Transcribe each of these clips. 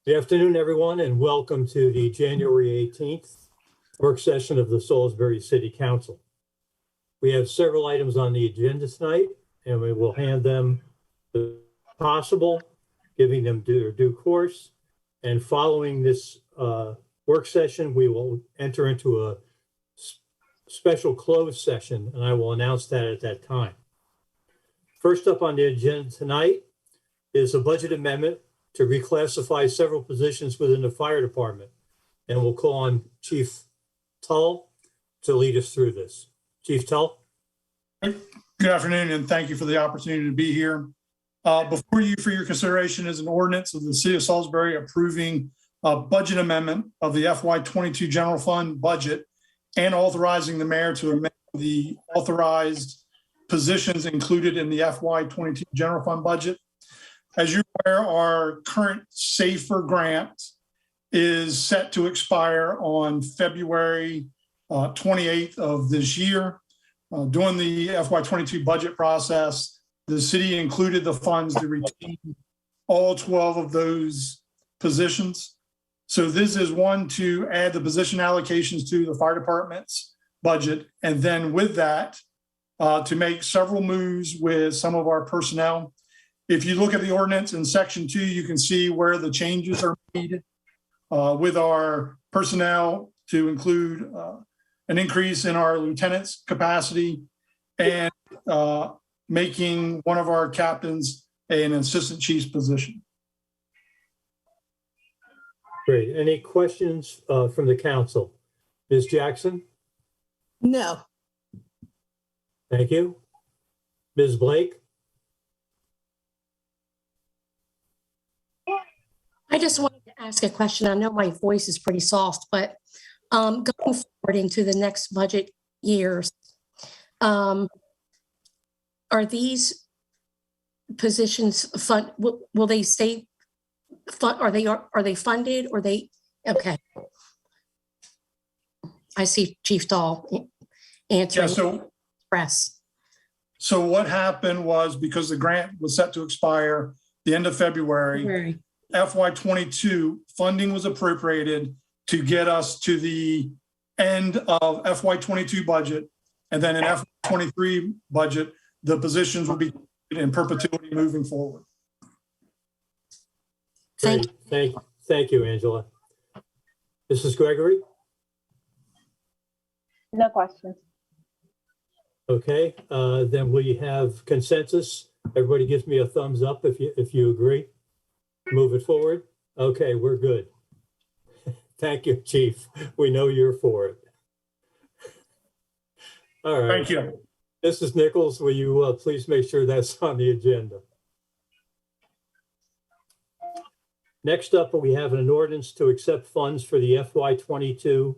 Good afternoon, everyone, and welcome to the January 18th work session of the Salisbury City Council. We have several items on the agenda tonight, and we will hand them as possible, giving them their due course. And following this work session, we will enter into a special closed session, and I will announce that at that time. First up on the agenda tonight is a budget amendment to reclassify several positions within the fire department. And we'll call on Chief Tull to lead us through this. Chief Tull. Good afternoon, and thank you for the opportunity to be here. Before you for your consideration is an ordinance of the City of Salisbury approving a budget amendment of the FY22 general fund budget and authorizing the mayor to amend the authorized positions included in the FY22 general fund budget. As you're aware, our current SAFER grant is set to expire on February 28th of this year. During the FY22 budget process, the city included the funds to retain all 12 of those positions. So this is one to add the position allocations to the fire department's budget. And then with that, to make several moves with some of our personnel. If you look at the ordinance in section 2, you can see where the changes are made with our personnel to include an increase in our lieutenant's capacity and making one of our captains an assistant chief's position. Great. Any questions from the council? Ms. Jackson? No. Thank you. Ms. Blake? I just wanted to ask a question. I know my voice is pretty soft, but going forward into the next budget years, are these positions will they stay are they funded or they okay? I see Chief Dahl answering. Yeah, so what happened was, because the grant was set to expire the end of February. FY22 funding was appropriated to get us to the end of FY22 budget. And then in FY23 budget, the positions will be in perpetuity moving forward. Thank you, Angela. Mrs. Gregory? No questions. Okay, then will you have consensus? Everybody gives me a thumbs up if you agree. Move it forward. Okay, we're good. Thank you, Chief. We know you're for it. All right. Thank you. Mrs. Nichols, will you please make sure that's on the agenda? Next up, we have an ordinance to accept funds for the FY22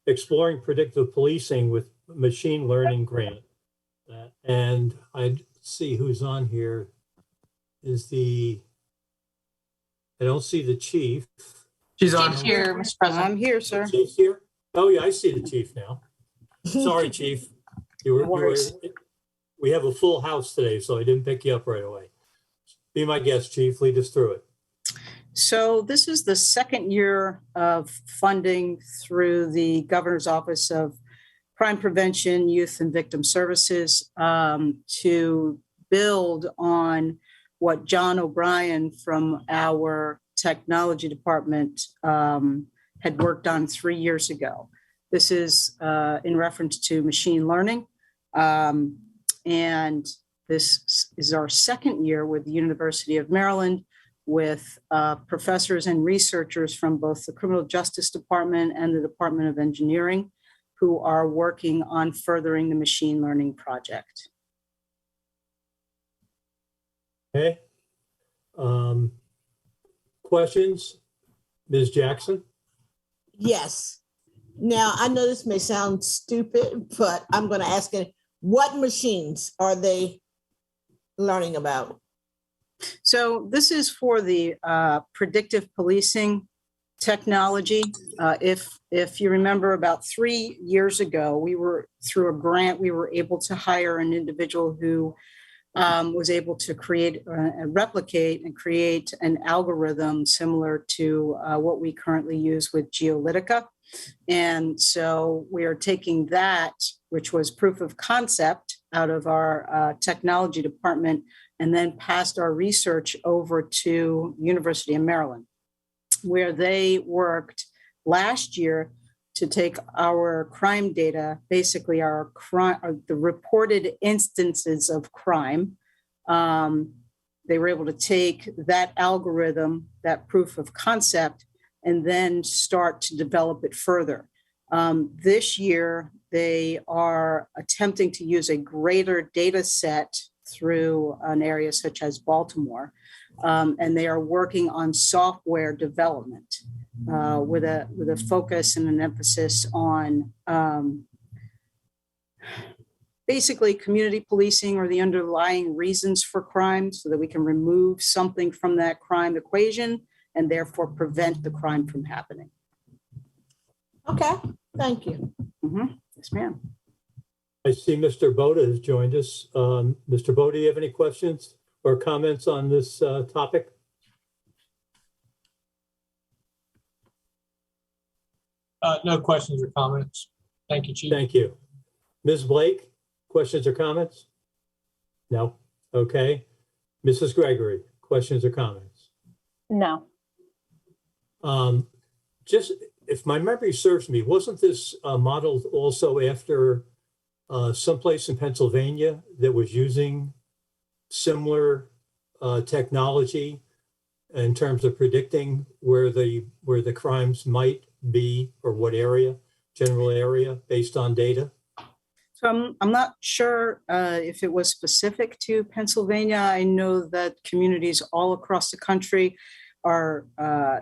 Exploring Predictive Policing with Machine Learning Grant. And I see who's on here. I don't see the chief. She's on here, Mr. President. I'm here, sir. Chief's here? Oh, yeah, I see the chief now. Sorry, Chief. We have a full house today, so I didn't pick you up right away. Be my guest, Chief. Lead us through it. So this is the second year of funding through the Governor's Office of Crime Prevention, Youth and Victim Services to build on what John O'Brien from our technology department had worked on 3 years ago. This is in reference to machine learning. And this is our second year with the University of Maryland with professors and researchers from both the Criminal Justice Department and the Department of Engineering who are working on furthering the machine learning project. Okay. Questions? Ms. Jackson? Yes. Now, I know this may sound stupid, but I'm going to ask it. What machines are they learning about? So this is for the predictive policing technology. If you remember, about 3 years ago, we were through a grant, we were able to hire an individual who was able to replicate and create an algorithm similar to what we currently use with Geolytica. And so we are taking that, which was proof of concept out of our technology department, and then passed our research over to University of Maryland, where they worked last year to take our crime data, basically the reported instances of crime. They were able to take that algorithm, that proof of concept, and then start to develop it further. This year, they are attempting to use a greater data set through an area such as Baltimore, and they are working on software development with a focus and an emphasis on basically community policing or the underlying reasons for crime, so that we can remove something from that crime equation and therefore prevent the crime from happening. Okay, thank you. Yes, ma'am. I see Mr. Boda has joined us. Mr. Boda, do you have any questions or comments on this topic? No questions or comments. Thank you, Chief. Thank you. Ms. Blake, questions or comments? No? Okay. Mrs. Gregory, questions or comments? No. Just if my memory serves me, wasn't this modeled also after someplace in Pennsylvania that was using similar technology in terms of predicting where the crimes might be or what area, general area, based on data? So I'm not sure if it was specific to Pennsylvania. I know that communities all across the country are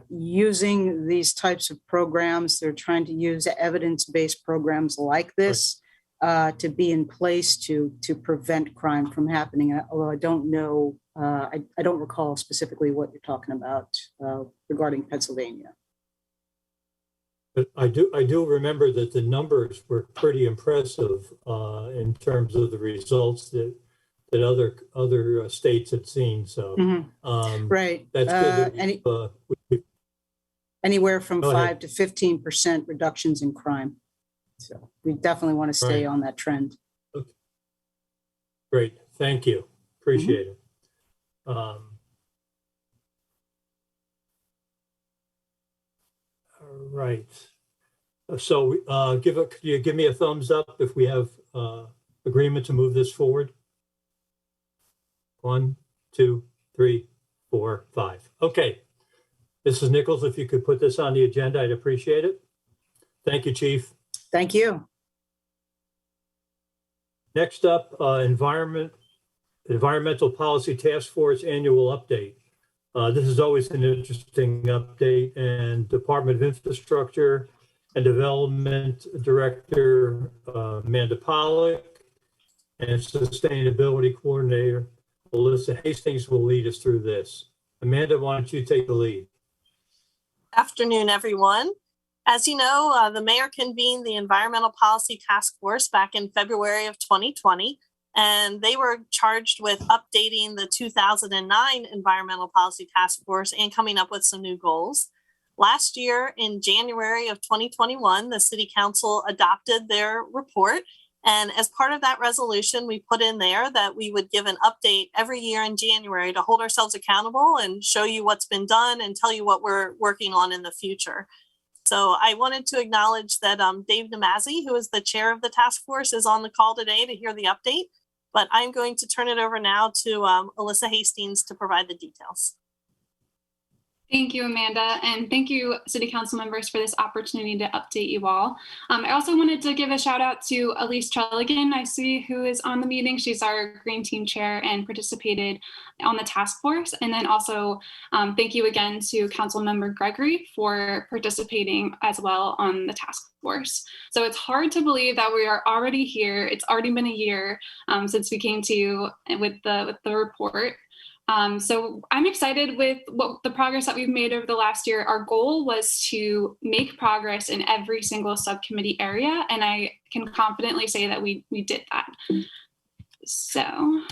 using these types of programs. They're trying to use evidence-based programs like this to be in place to prevent crime from happening. Although I don't know, I don't recall specifically what you're talking about regarding Pennsylvania. But I do remember that the numbers were pretty impressive in terms of the results that other states had seen. So Right. that's good. That Anywhere from Go 5 to 15% reductions in crime. So we definitely want to stay on that trend. Great, thank you. Appreciate it. All right. So give me a thumbs up if we have agreement to move this forward. 1, 2, 3, 4, 5. Okay. Mrs. Nichols, if you could put this on the agenda, I'd appreciate it. Thank you, Chief. Thank you. Next up, Environmental Policy Task Force Annual Update. This is always an interesting update, and Department of Infrastructure and Development Director Amanda Pollock and Sustainability Coordinator Alyssa Hastings will lead us through this. Amanda, why don't you take the lead? Afternoon, everyone. As you know, the mayor convened the Environmental Policy Task Force back in February of 2020, and they were charged with updating the 2009 Environmental Policy Task Force and coming up with some new goals. Last year, in January of 2021, the City Council adopted their report. And as part of that resolution, we put in there that we would give an update every year in January to hold ourselves accountable and show you what's been done and tell you what we're working on in the future. So I wanted to acknowledge that Dave Namazi, who is the chair of the task force, is on the call today to hear the update. But I'm going to turn it over now to Alyssa Hastings to provide the details. Thank you, Amanda, and thank you, City Council members, for this opportunity to update you all. I also wanted to give a shout out to Elise Trelligan, I see, who is on the meeting. She's our Green Team Chair and participated on the task force. And then also thank you again to Council Member Gregory for participating as well on the task force. So it's hard to believe that we are already here. It's already been a year since we came to you with the report. So I'm excited with the progress that we've made over the last year. Our goal was to make progress in every single subcommittee area, and I can confidently say that we did that. So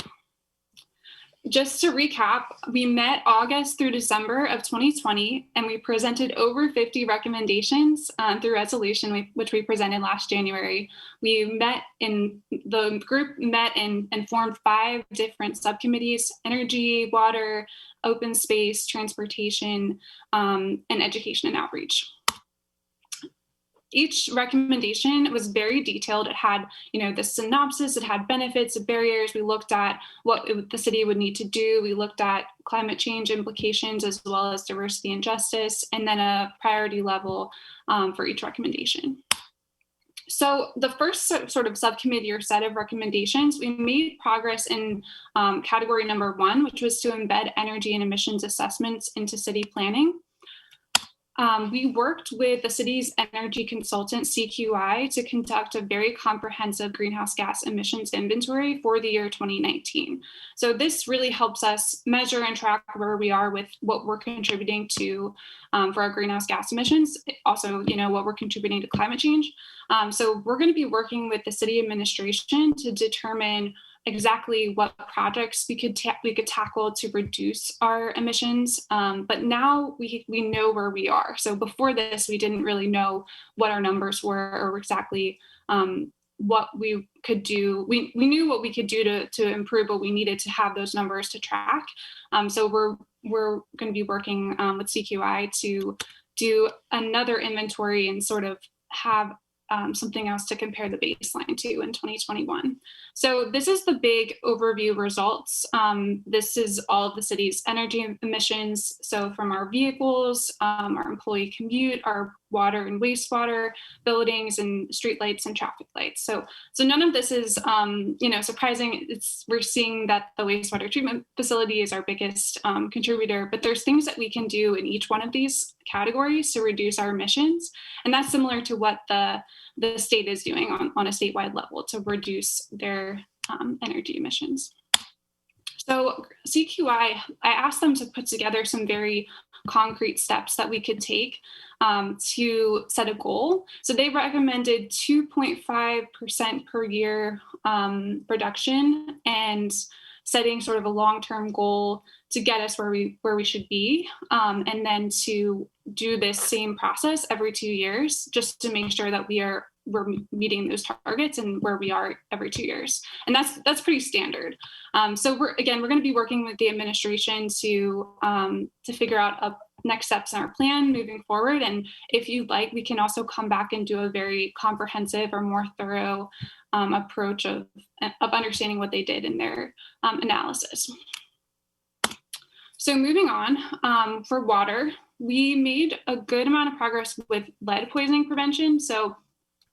just to recap, we met August through December of 2020, and we presented over 50 recommendations through resolution, which we presented last January. The group met and formed 5 different subcommittees: energy, water, open space, transportation, and education and outreach. Each recommendation was very detailed. It had, the synopsis, it had benefits, barriers. We looked at what the city would need to do. We looked at climate change implications as well as diversity and justice, and then a priority level for each recommendation. So the first sort of subcommittee or set of recommendations, we made progress in category number 1, which was to embed energy and emissions assessments into city planning. We worked with the city's energy consultant, CQI, to conduct a very comprehensive greenhouse gas emissions inventory for the year 2019. So this really helps us measure and track where we are with what we're contributing to for our greenhouse gas emissions, also, what we're contributing to climate change. So we're going to be working with the city administration to determine exactly what projects we could tackle to reduce our emissions. But now we know where we are. So before this, we didn't really know what our numbers were or exactly what we could do. We knew what we could do to improve, but we needed to have those numbers to track. So we're going to be working with CQI to do another inventory and sort of have something else to compare the baseline to in 2021. So this is the big overview results. This is all of the city's energy emissions. So from our vehicles, our employee commute, our water and wastewater, buildings and streetlights and traffic lights. So none of this is, surprising. We're seeing that the wastewater treatment facility is our biggest contributor, but there's things that we can do in each one of these categories to reduce our emissions. And that's similar to what the state is doing on a statewide level to reduce their energy emissions. So CQI, I asked them to put together some very concrete steps that we could take to set a goal. So they recommended 2.5% per year reduction and setting sort of a long-term goal to get us where we should be, and then to do this same process every 2 years, just to make sure that we're meeting those targets and where we are every 2 years. And that's pretty standard. So we're going to be working with the administration to figure out next steps in our plan moving forward. And if you'd like, we can also come back and do a very comprehensive or more thorough approach of understanding what they did in their analysis. So moving on, for water, we made a good amount of progress with lead poisoning prevention. So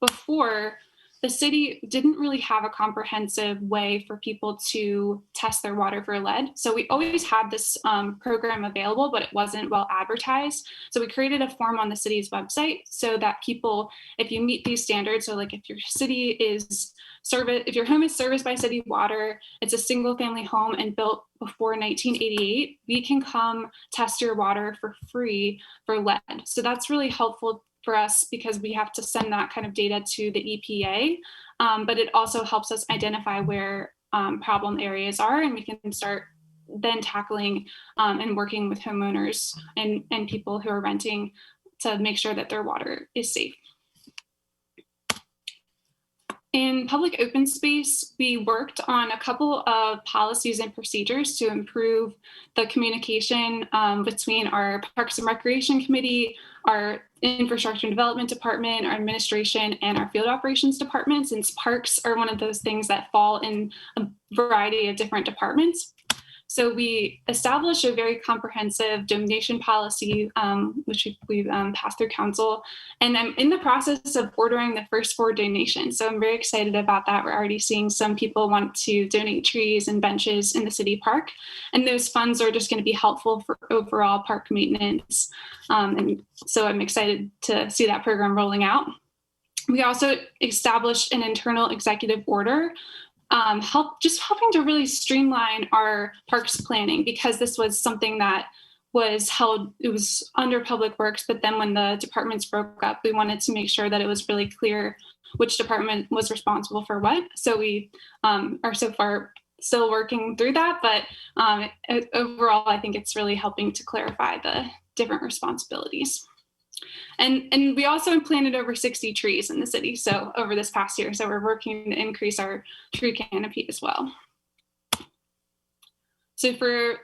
before, the city didn't really have a comprehensive way for people to test their water for lead. So we always had this program available, but it wasn't well advertised. So we created a form on the city's website so that people, if you meet these standards, so like if your if your home is serviced by city water, it's a single family home and built before 1988, we can come test your water for free for lead. So that's really helpful for us because we have to send that kind of data to the EPA, but it also helps us identify where problem areas are, and we can start then tackling and working with homeowners and people who are renting to make sure that their water is safe. In public open space, we worked on a couple of policies and procedures to improve the communication between our Parks and Recreation Committee, our Infrastructure and Development Department, our administration, and our field operations department, since parks are one of those things that fall in a variety of different departments. So we established a very comprehensive donation policy, which we've passed through council. And I'm in the process of ordering the first 4 donations. So I'm very excited about that. We're already seeing some people want to donate trees and benches in the city park. And those funds are just going to be helpful for overall park maintenance. And so I'm excited to see that program rolling out. We also established an internal executive order helping to really streamline our parks planning, because this was something that it was under Public Works, but then when the departments broke up, we wanted to make sure that it was really clear which department was responsible for what. So we are so far still working through that, but overall, I think it's really helping to clarify the different responsibilities. And we also planted over 60 trees in the city, so over this past year. So we're working to increase our tree canopy as well. So for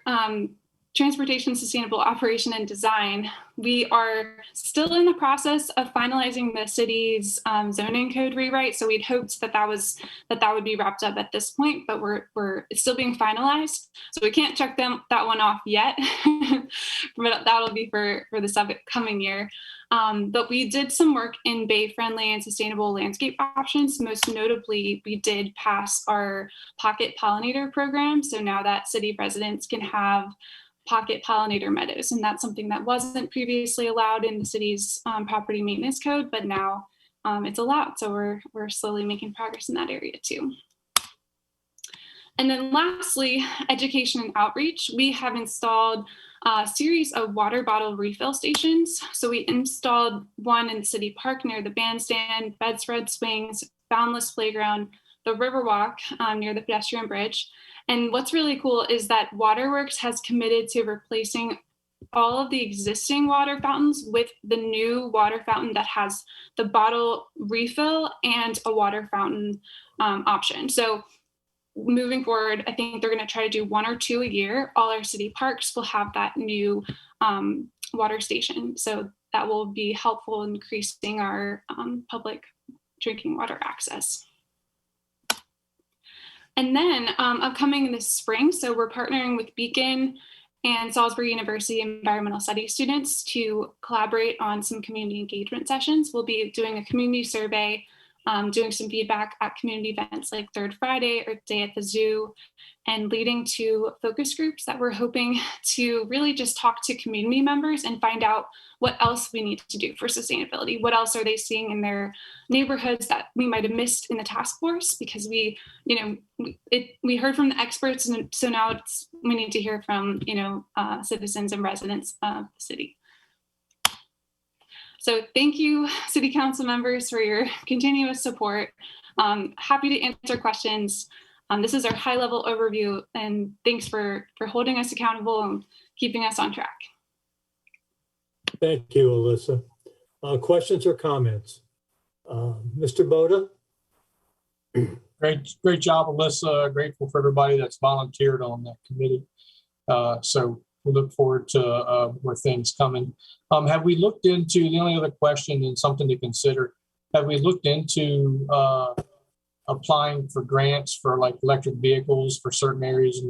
transportation sustainable operation and design, we are still in the process of finalizing the city's zoning code rewrite. So we'd hoped that that would be wrapped up at this point, but it's still being finalized. So we can't check that one off yet, but that'll be for this upcoming year. But we did some work in bay-friendly and sustainable landscape options. Most notably, we did pass our pocket pollinator program. So now that city residents can have pocket pollinator meadows, and that's something that wasn't previously allowed in the city's property maintenance code, but now it's allowed. So we're slowly making progress in that area too. And then lastly, education and outreach. We have installed a series of water bottle refill stations. So we installed one in the city park near the bandstand, bedspread swings, boundless playground, the Riverwalk near the pedestrian bridge. And what's really cool is that Waterworks has committed to replacing all of the existing water fountains with the new water fountain that has the bottle refill and a water fountain option. So moving forward, I think they're going to try to do 1 or 2 a year. All our city parks will have that new water station. So that will be helpful in increasing our public drinking water access. And then upcoming this spring, so we're partnering with Beacon and Salisbury University environmental studies students to collaborate on some community engagement sessions. We'll be doing a community survey, doing some feedback at community events like Third Friday or Day at the Zoo, and leading to focus groups that we're hoping to really just talk to community members and find out what else we need to do for sustainability. What else are they seeing in their neighborhoods that we might have missed in the task force? Because we heard from the experts, and so now we need to hear from citizens and residents of the city. So thank you, City Council members, for your continuous support. Happy to answer questions. This is our high-level overview, and thanks for holding us accountable and keeping us on track. Thank you, Alyssa. Questions or comments? Mr. Boda? Great job, Alyssa. Grateful for everybody that's volunteered on that committee. So we look forward to more things coming. Have we looked into, the only other question and something to consider, have we looked into applying for grants for like electric vehicles for certain areas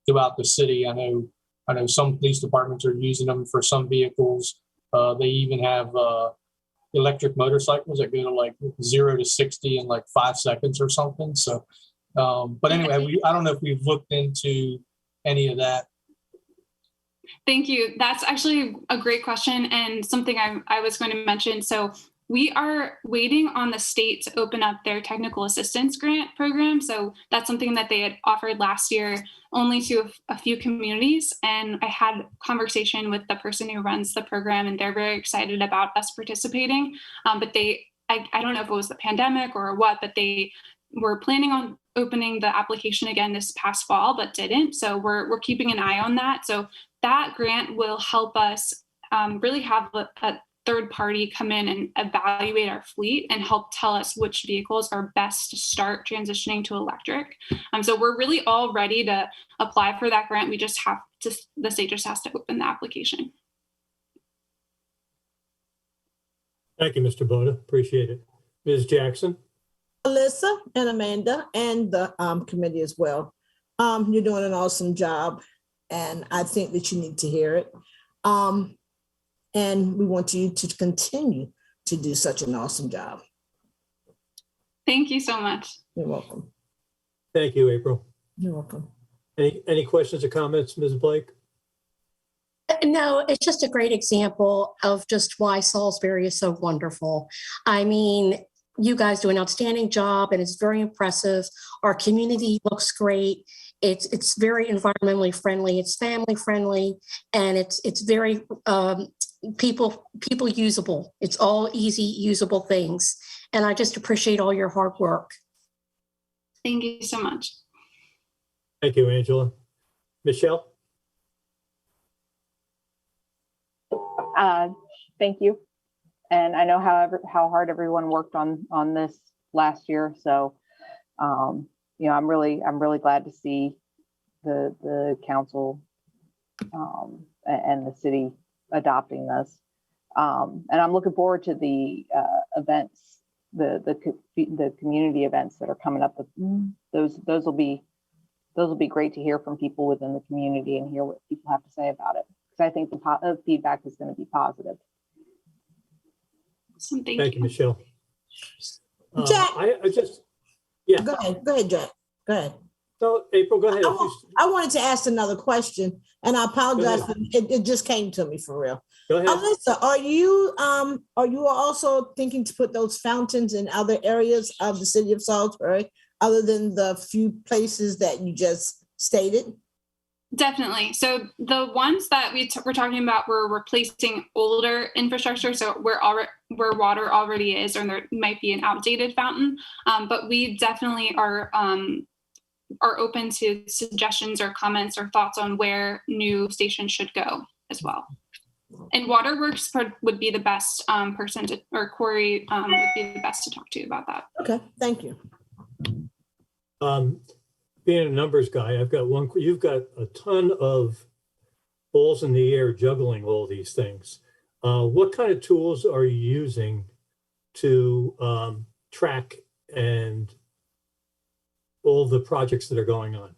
throughout the city? I know some police departments are using them for some vehicles. They even have electric motorcycles that go to like 0 to 60 in like 5 seconds or something. So, but anyway, I don't know if we've looked into any of that. Thank you. That's actually a great question and something I was going to mention. So we are waiting on the state to open up their technical assistance grant program. So that's something that they had offered last year only to a few communities. And I had a conversation with the person who runs the program, and they're very excited about us participating. But I don't know if it was the pandemic or what, but they were planning on opening the application again this past fall, but didn't. So we're keeping an eye on that. So that grant will help us really have a third party come in and evaluate our fleet and help tell us which vehicles are best to start transitioning to electric. So we're really all ready to apply for that grant. The state just has to open the application. Thank you, Mr. Boda. Appreciate it. Ms. Jackson? Alyssa and Amanda and the committee as well. You're doing an awesome job, and I think that you need to hear it. And we want you to continue to do such an awesome job. Thank you so much. You're welcome. Thank you, April. You're welcome. Any questions or comments, Ms. Blake? No, it's just a great example of just why Salisbury is so wonderful. I mean, you guys do an outstanding job, and it's very impressive. Our community looks great. It's very environmentally friendly. It's family friendly, and it's very people usable. It's all easy, usable things. And I just appreciate all your hard work. Thank you so much. Thank you, Angela. Michelle? Thank you. And I know how hard everyone worked on this last year. So, you know, I'm really glad to see the council and the city adopting this. And I'm looking forward to the events, the community events that are coming up. Those will be great to hear from people within the community and hear what people have to say about it. Because I think the feedback is going to be positive. Awesome, Thank you, Michelle. Jack. Yeah. Go ahead, Jack. Go ahead. So, April, go ahead. I wanted to ask another question, and I apologize. It just came to me for real. Go ahead. Alyssa, are you also thinking to put those fountains in other areas of the city of Salisbury, other than the few places that you just stated? Definitely. So the ones that we're talking about, we're replacing older infrastructure. So where water already is, or there might be an outdated fountain. But we definitely are open to suggestions or comments or thoughts on where new stations should go as well. And Waterworks would be the best person to, or Corey would be the best to talk to about that. Okay, thank you. Being a numbers guy, you've got a ton of balls in the air juggling all these things. What kind of tools are you using to track and all the projects that are going on?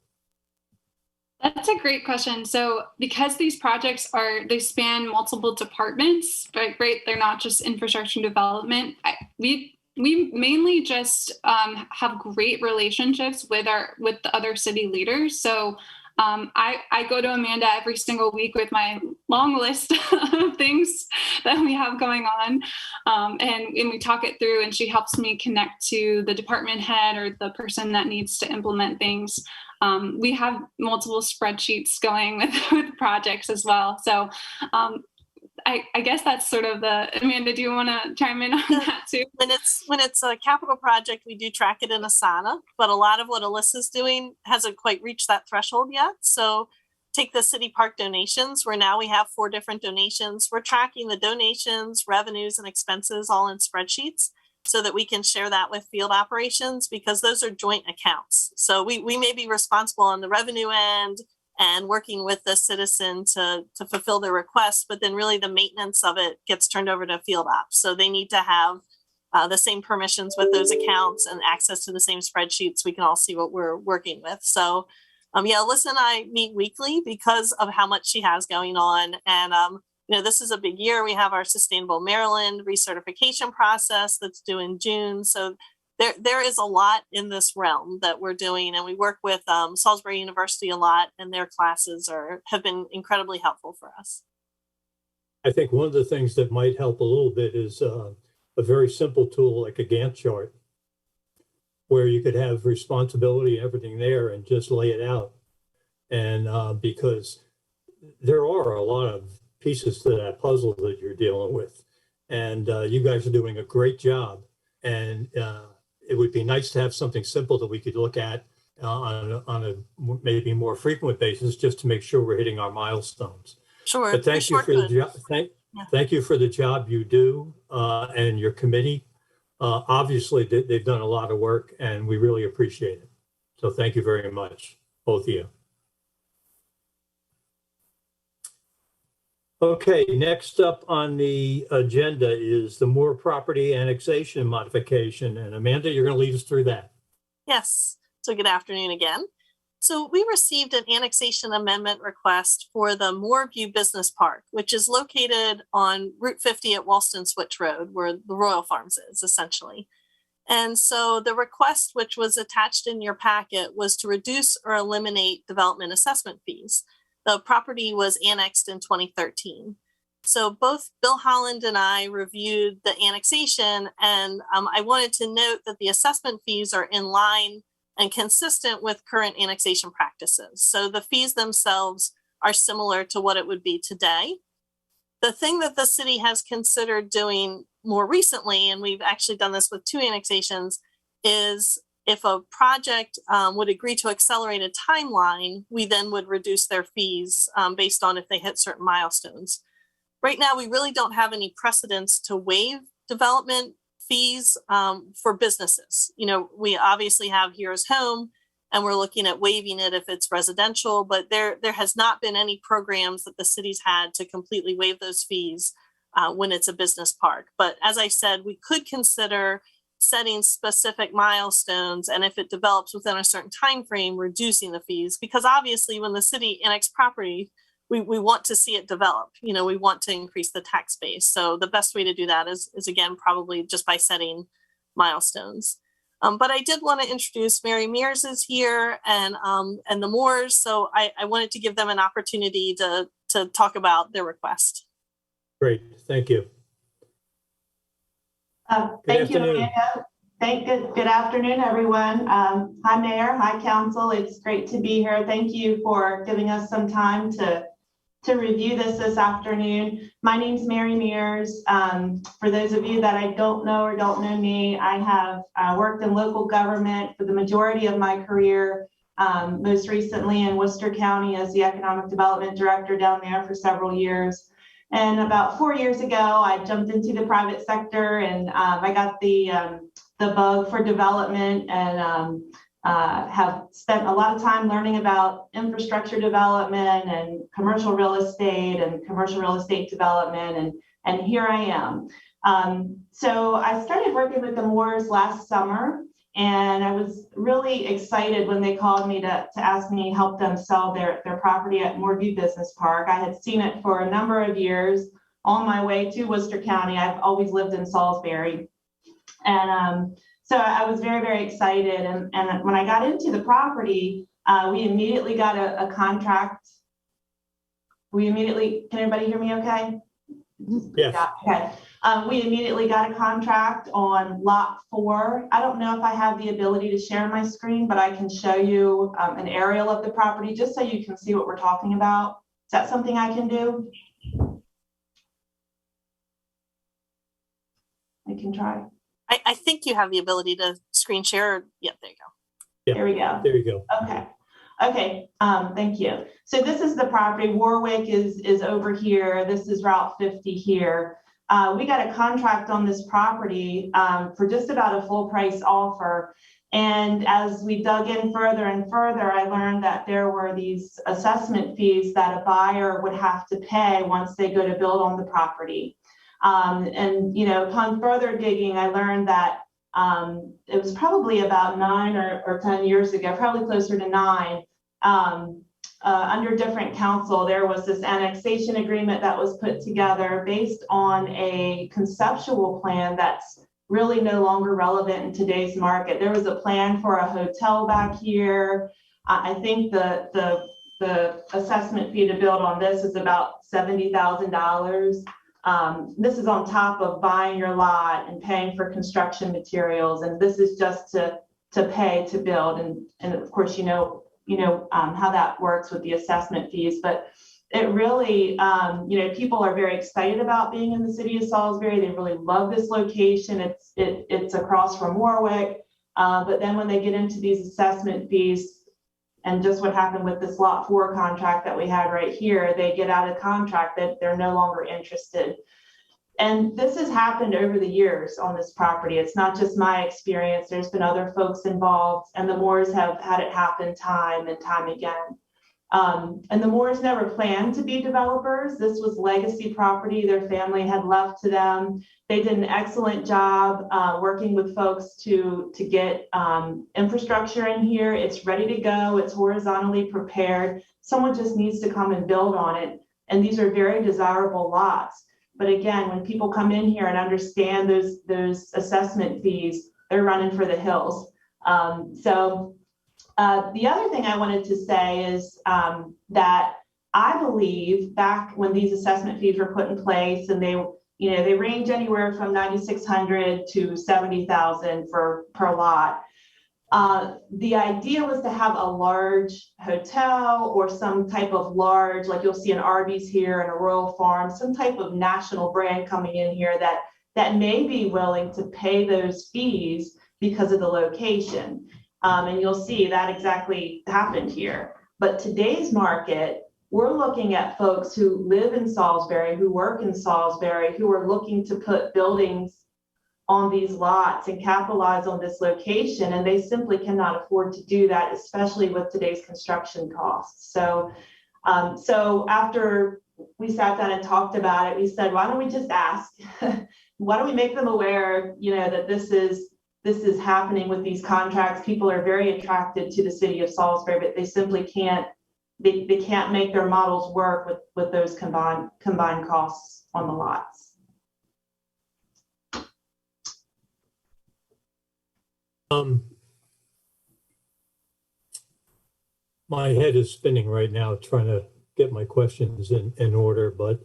That's a great question. So because these projects they span multiple departments, right? They're not just infrastructure development. We mainly just have great relationships with the other city leaders. So I go to Amanda every single week with my long list of things that we have going on, and we talk it through, and she helps me connect to the department head or the person that needs to implement things. We have multiple spreadsheets going with projects as well. So I guess that's sort of Amanda, do you want to chime in on that too? When it's a capital project, we do track it in Asana, but a lot of what Alyssa's doing hasn't quite reached that threshold yet. So take the city park donations, where now we have 4 different donations. We're tracking the donations, revenues, and expenses all in spreadsheets so that we can share that with field operations, because those are joint accounts. So we may be responsible on the revenue end and working with the citizen to fulfill their request, but then really the maintenance of it gets turned over to field ops. So they need to have the same permissions with those accounts and access to the same spreadsheets. We can all see what we're working with. So yeah, Alyssa and I meet weekly because of how much she has going on. And this is a big year. We have our Sustainable Maryland recertification process that's due in June. So there is a lot in this realm that we're doing, and we work with Salisbury University a lot, and their classes have been incredibly helpful for us. I think one of the things that might help a little bit is a very simple tool like a Gantt chart, where you could have responsibility, everything there, and just lay it out. And because there are a lot of pieces to that puzzle that you're dealing with, and you guys are doing a great job. And it would be nice to have something simple that we could look at on a maybe more frequent basis, just to make sure we're hitting our milestones. Sure. But thank you for the job. Thank you for the job you do and your committee. Obviously, they've done a lot of work, and we really appreciate it. So thank you very much, both of you. Okay, next up on the agenda is the Moore property annexation modification. And Amanda, you're going to lead us through that. Yes. So good afternoon again. So we received an annexation amendment request for the Moorview Business Park, which is located on Route 50 at Walston Switch Road, where the Royal Farms is essentially. And so the request, which was attached in your packet, was to reduce or eliminate development assessment fees. The property was annexed in 2013. So both Bill Holland and I reviewed the annexation, and I wanted to note that the assessment fees are in line and consistent with current annexation practices. So the fees themselves are similar to what it would be today. The thing that the city has considered doing more recently, and we've actually done this with 2 annexations, is if a project would agree to accelerate a timeline, we then would reduce their fees based on if they hit certain milestones. Right now, we really don't have any precedents to waive development fees for businesses. You know, we obviously have Here's Home, and we're looking at waiving it if it's residential, but there has not been any programs that the city's had to completely waive those fees when it's a business park. But as I said, we could consider setting specific milestones, and if it develops within a certain time frame, reducing the fees, because obviously when the city annexes property, we want to see it develop. You know, we want to increase the tax base. So the best way to do that is again, probably just by setting milestones. But I did want to introduce Mary Mears is here and the Moores. So I wanted to give them an opportunity to talk about their request. Great, thank you. Thank you, afternoon. Amanda. Good afternoon, everyone. Hi, Mayor. Hi, Council. It's great to be here. Thank you for giving us some time to review this afternoon. My name's Mary Mears. For those of you that I don't know or don't know me, I have worked in local government for the majority of my career, most recently in Worcester County as the Economic Development Director down there for several years. And about 4 years ago, I jumped into the private sector and I got the bug for development and have spent a lot of time learning about infrastructure development and commercial real estate development. And here I am. So I started working with the Moores last summer. And I was really excited when they called me to ask me to help them sell their property at Moorview Business Park. I had seen it for a number of years on my way to Worcester County. I've always lived in Salisbury. And so I was very, very excited. And when I got into the property, we immediately got a contract. Can everybody hear me okay? Yes. Yeah, okay. We immediately got a contract on lot 4. I don't know if I have the ability to share my screen, but I can show you an aerial of the property just so you can see what we're talking about. Is that something I can do? I can try. I think you have the ability to screen share. Yeah, there you go. Yeah, there we go. There you go. Okay. Thank you. So this is the property. Warwick is over here. This is Route 50 here. We got a contract on this property for just about a full price offer. And as we dug in further and further, I learned that there were these assessment fees that a buyer would have to pay once they go to build on the property. And, you know, upon further digging, I learned that it was probably about 9 or 10 years ago, probably closer to 9, under different council, there was this annexation agreement that was put together based on a conceptual plan that's really no longer relevant in today's market. There was a plan for a hotel back here. I think the assessment fee to build on this is about $70,000. This is on top of buying your lot and paying for construction materials. And this is just to pay to build. And of course, you know how that works with the assessment fees, but it really, people are very excited about being in the city of Salisbury. They really love this location. It's across from Warwick. But then when they get into these assessment fees and just what happened with this lot 4 contract that we had right here, they get out of contract that they're no longer interested. And this has happened over the years on this property. It's not just my experience. There's been other folks involved, and the Moores have had it happen time and time again. And the Moores never planned to be developers. This was legacy property their family had left to them. They did an excellent job working with folks to get infrastructure in here. It's ready to go. It's horizontally prepared. Someone just needs to come and build on it. And these are very desirable lots. But again, when people come in here and understand those assessment fees, they're running for the hills. The other thing I wanted to say is that I believe back when these assessment fees were put in place, and they range anywhere from $9,600 to $70,000 per lot. The idea was to have a large hotel or some type of large, like you'll see an Arby's here and a Royal Farm, some type of national brand coming in here that may be willing to pay those fees because of the location. And you'll see that exactly happened here. But today's market, we're looking at folks who live in Salisbury, who work in Salisbury, who are looking to put buildings on these lots and capitalize on this location, and they simply cannot afford to do that, especially with today's construction costs. So after we sat down and talked about it, we said, why don't we just ask? Why don't we make them aware, that this is happening with these contracts? People are very attracted to the city of Salisbury, but they simply can't. They can't make their models work with those combined costs on the lots. My head is spinning right now trying to get my questions in order, but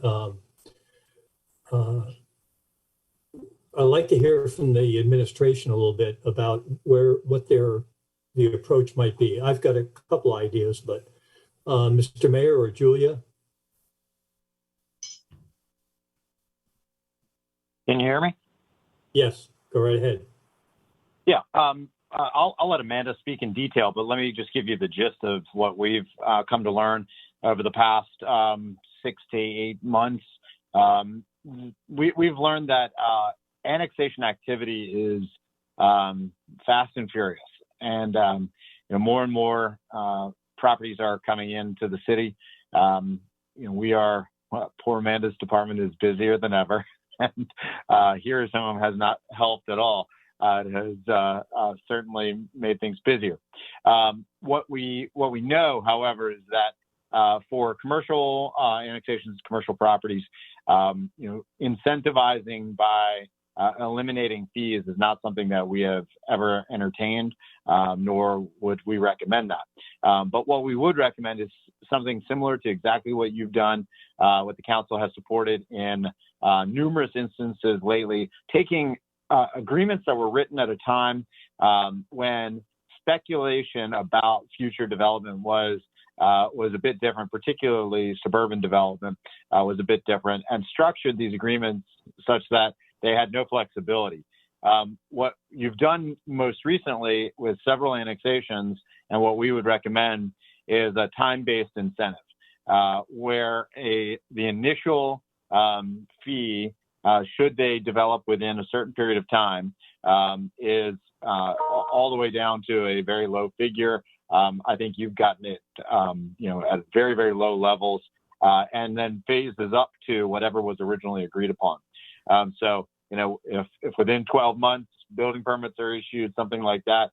I'd like to hear from the administration a little bit about what the approach might be. I've got a couple ideas, but Mr. Mayor or Julia? Can you hear me? Yes, go right ahead. Yeah, I'll let Amanda speak in detail, but let me just give you the gist of what we've come to learn over the past 6 to 8 months. We've learned that annexation activity is fast and furious, and more and more properties are coming into the city. Poor Amanda's department is busier than ever, and here some of them has not helped at all. It has certainly made things busier. What we know, however, is that for commercial annexations, commercial properties, incentivizing by eliminating fees is not something that we have ever entertained, nor would we recommend that. But what we would recommend is something similar to exactly what you've done, what the council has supported in numerous instances lately, taking agreements that were written at a time when speculation about future development was a bit different, particularly suburban development was a bit different, and structured these agreements such that they had no flexibility. What you've done most recently with several annexations, and what we would recommend, is a time-based incentive, where the initial fee, should they develop within a certain period of time, is all the way down to a very low figure. I think you've gotten it, at very, very low levels, and then phases up to whatever was originally agreed upon. So, if within 12 months building permits are issued, something like that,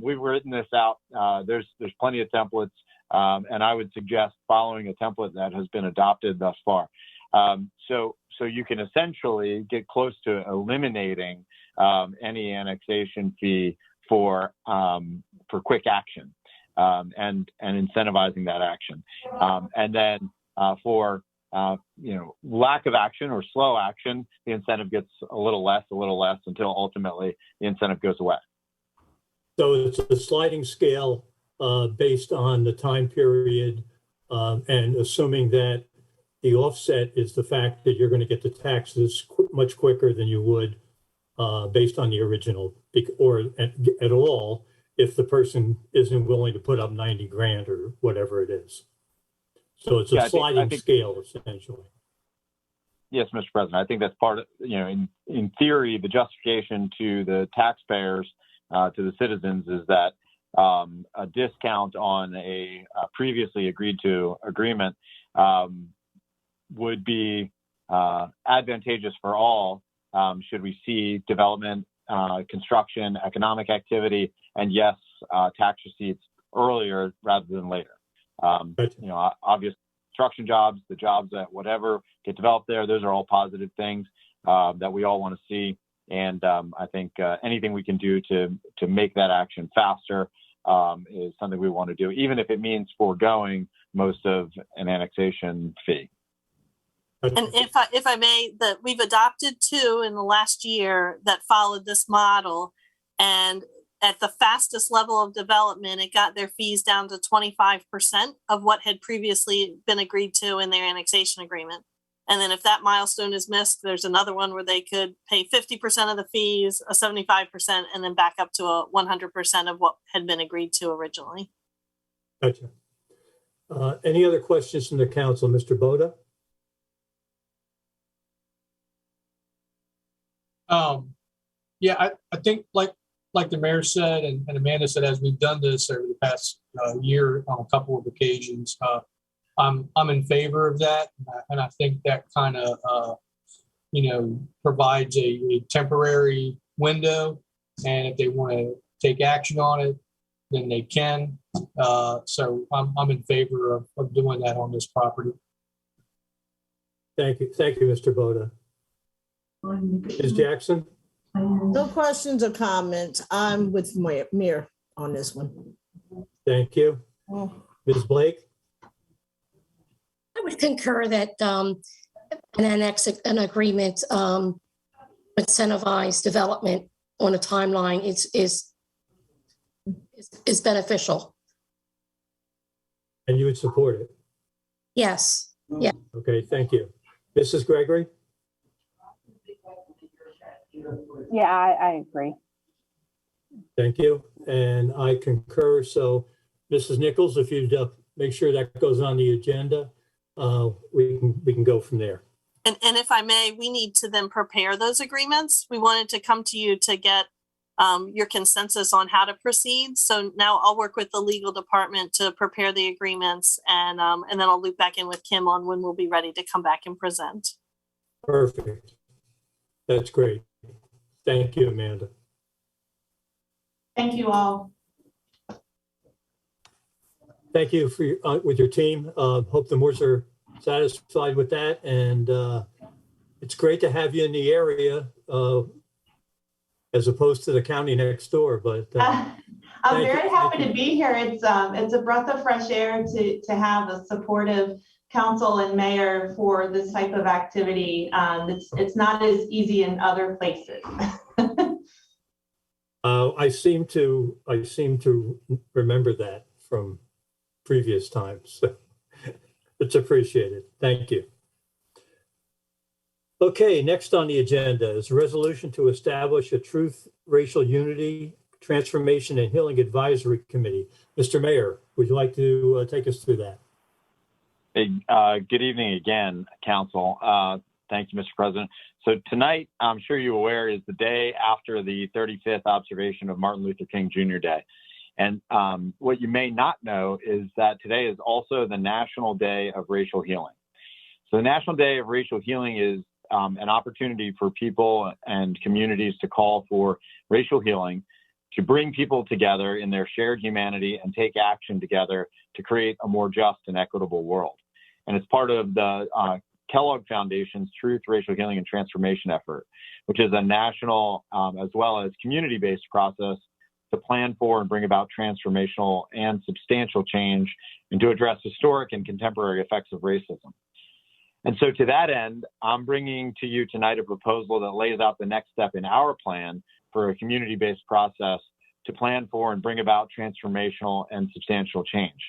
we've written this out. There's plenty of templates, and I would suggest following a template that has been adopted thus far. So you can essentially get close to eliminating any annexation fee for quick action, and incentivizing that action. And then for lack of action or slow action, the incentive gets a little less until ultimately the incentive goes away. So it's a sliding scale based on the time period, and assuming that the offset is the fact that you're going to get the taxes much quicker than you would based on the original, or at all if the person isn't willing to put up 90 grand or whatever it is. So it's a sliding scale, essentially. Yes, Mr. President. I think that's part of, in theory, the justification to the taxpayers, to the citizens, is that a discount on a previously agreed to agreement would be advantageous for all, should we see development, construction, economic activity, and yes, tax receipts earlier rather than later. Obvious construction jobs, the jobs that whatever get developed there, those are all positive things that we all want to see. And I think anything we can do to make that action faster is something we want to do, even if it means foregoing most of an annexation fee. And if I may, that we've adopted 2 in the last year that followed this model, and at the fastest level of development, it got their fees down to 25% of what had previously been agreed to in their annexation agreement. And then if that milestone is missed, there's another one where they could pay 50% of the fees, a 75%, and then back up to a 100% of what had been agreed to originally. Gotcha. Any other questions from the council? Mr. Boda? Yeah, I think like the mayor said and Amanda said, as we've done this over the past year on a couple of occasions, I'm in favor of that, and I think that kind of provides a temporary window, and if they want to take action on it, then they can. So I'm in favor of doing that on this property. Thank you, Mr. Boda. Ms. Jackson? No questions or comments. I'm with Mayor on this one. Thank you. Ms. Blake? I would concur that an agreement incentivize development on a timeline is beneficial. And you would support it? Yes. Yeah. Okay, thank you. Mrs. Gregory? Yeah, I agree. Thank you. And I concur. So Mrs. Nichols, if you'd make sure that goes on the agenda, we can go from there. And if I may, we need to then prepare those agreements. We wanted to come to you to get your consensus on how to proceed. So now I'll work with the legal department to prepare the agreements, and then I'll loop back in with Kim on when we'll be ready to come back and present. Perfect. That's great. Thank you, Amanda. Thank you all. Thank you for with your team. Hope the Moores are satisfied with that, and it's great to have you in the area as opposed to the county next door. But I'm very happy to be here. It's a breath of fresh air to have a supportive council and mayor for this type of activity. It's not as easy in other places. I seem to remember that from previous times. So it's appreciated. Thank you. Okay, next on the agenda is a resolution to establish a Truth, Racial Unity, Transformation and Healing Advisory Committee. Mr. Mayor, would you like to take us through that? Hey, good evening again, Council. Thank you, Mr. President. So tonight, I'm sure you're aware, is the day after the 35th observation of Martin Luther King Jr. Day. And what you may not know is that today is also the National Day of Racial Healing. So the National Day of Racial Healing is an opportunity for people and communities to call for racial healing, to bring people together in their shared humanity and take action together to create a more just and equitable world. And it's part of the Kellogg Foundation's Truth, Racial Healing and Transformation effort, which is a national as well as community-based process to plan for and bring about transformational and substantial change and to address historic and contemporary effects of racism. And so to that end, I'm bringing to you tonight a proposal that lays out the next step in our plan for a community-based process to plan for and bring about transformational and substantial change,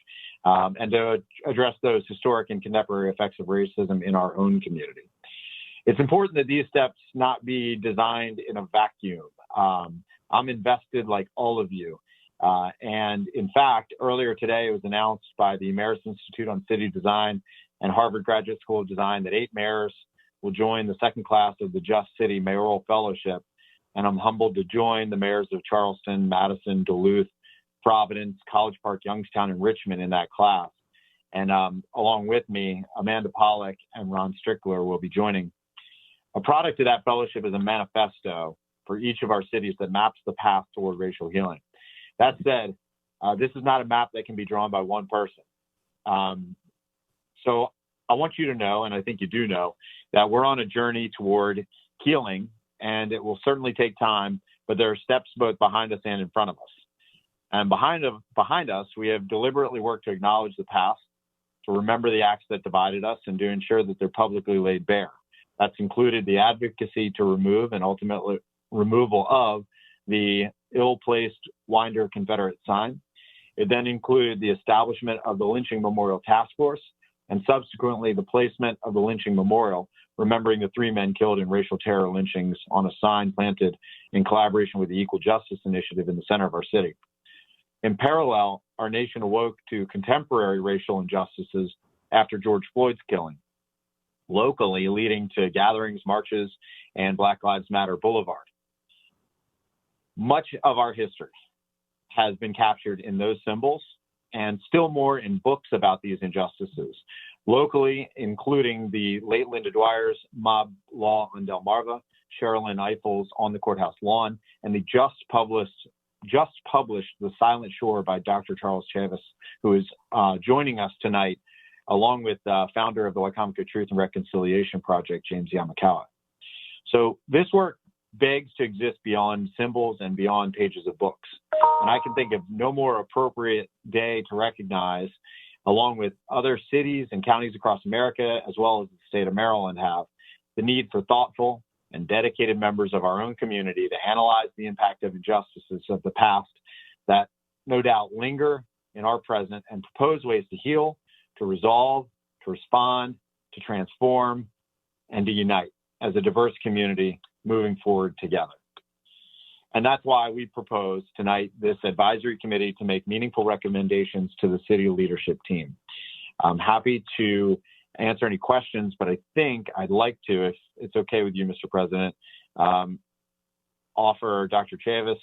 and to address those historic and contemporary effects of racism in our own community. It's important that these steps not be designed in a vacuum. I'm invested like all of you. And in fact, earlier today, it was announced by the Mayors Institute on City Design and Harvard Graduate School of Design that 8 mayors will join the second class of the Just City Mayoral Fellowship. And I'm humbled to join the mayors of Charleston, Madison, Duluth, Providence, College Park, Youngstown, and Richmond in that class. And along with me, Amanda Pollack and Ron Strickler will be joining. A product of that fellowship is a manifesto for each of our cities that maps the path toward racial healing. That said, this is not a map that can be drawn by one person. So I want you to know, and I think you do know, that we're on a journey toward healing, and it will certainly take time, but there are steps both behind us and in front of us. And behind us, we have deliberately worked to acknowledge the past, to remember the acts that divided us, and to ensure that they're publicly laid bare. That's included the advocacy to remove and ultimately removal of the ill-placed Winder Confederate sign. It then included the establishment of the Lynching Memorial Task Force and subsequently the placement of the lynching memorial, remembering the 3 men killed in racial terror lynchings, on a sign planted in collaboration with the Equal Justice Initiative in the center of our city. In parallel, our nation awoke to contemporary racial injustices after George Floyd's killing, locally leading to gatherings, marches, and Black Lives Matter Boulevard. Much of our history has been captured in those symbols, and still more in books about these injustices, locally, including the late Linda Dwyer's Mob Law on Delmarva, Sherilyn Eiffel's On the Courthouse Lawn, and the just published The Silent Shore by Dr. Charles Chavis, who is joining us tonight, along with founder of the Wycomico Truth and Reconciliation Project, James Yamakawa. So this work begs to exist beyond symbols and beyond pages of books. And I can think of no more appropriate day to recognize, along with other cities and counties across America, as well as the state of Maryland have, the need for thoughtful and dedicated members of our own community to analyze the impact of injustices of the past that no doubt linger in our present and propose ways to heal, to resolve, to respond, to transform, and to unite as a diverse community moving forward together. And that's why we propose tonight this advisory committee to make meaningful recommendations to the city leadership team. I'm happy to answer any questions, but I think I'd like to, if it's okay with you, Mr. President, offer Dr. Chavis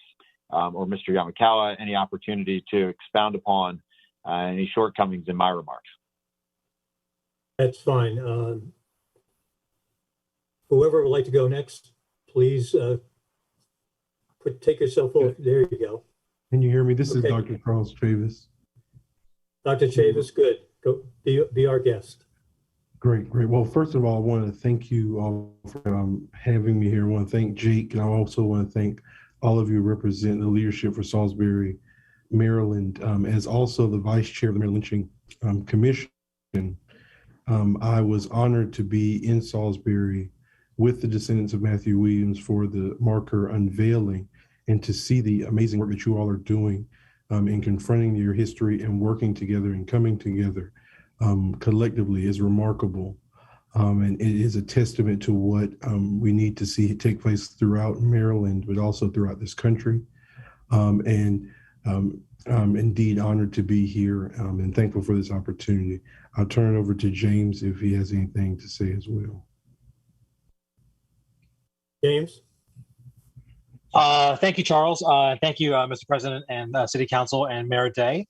or Mr. Yamakawa any opportunity to expound upon any shortcomings in my remarks. That's fine. Whoever would like to go next, please take yourself over. There you go. Can you hear me? This is Okay. Dr. Charles Chavis. Dr. Chavis, good. Go be our guest. Great. Well, first of all, I want to thank you all for having me here. I want to thank Jake, and I also want to thank all of you representing the leadership for Salisbury, Maryland. As also the vice chair of the Maryland Lynching Commission, I was honored to be in Salisbury with the descendants of Matthew Williams for the marker unveiling, and to see the amazing work that you all are doing in confronting your history and working together and coming together collectively is remarkable. And it is a testament to what we need to see take place throughout Maryland, but also throughout this country. And I'm indeed honored to be here and thankful for this opportunity. I'll turn it over to James if he has anything to say as well. James? Thank you, Charles. Thank you, Mr. President and City Council and Mayor Day.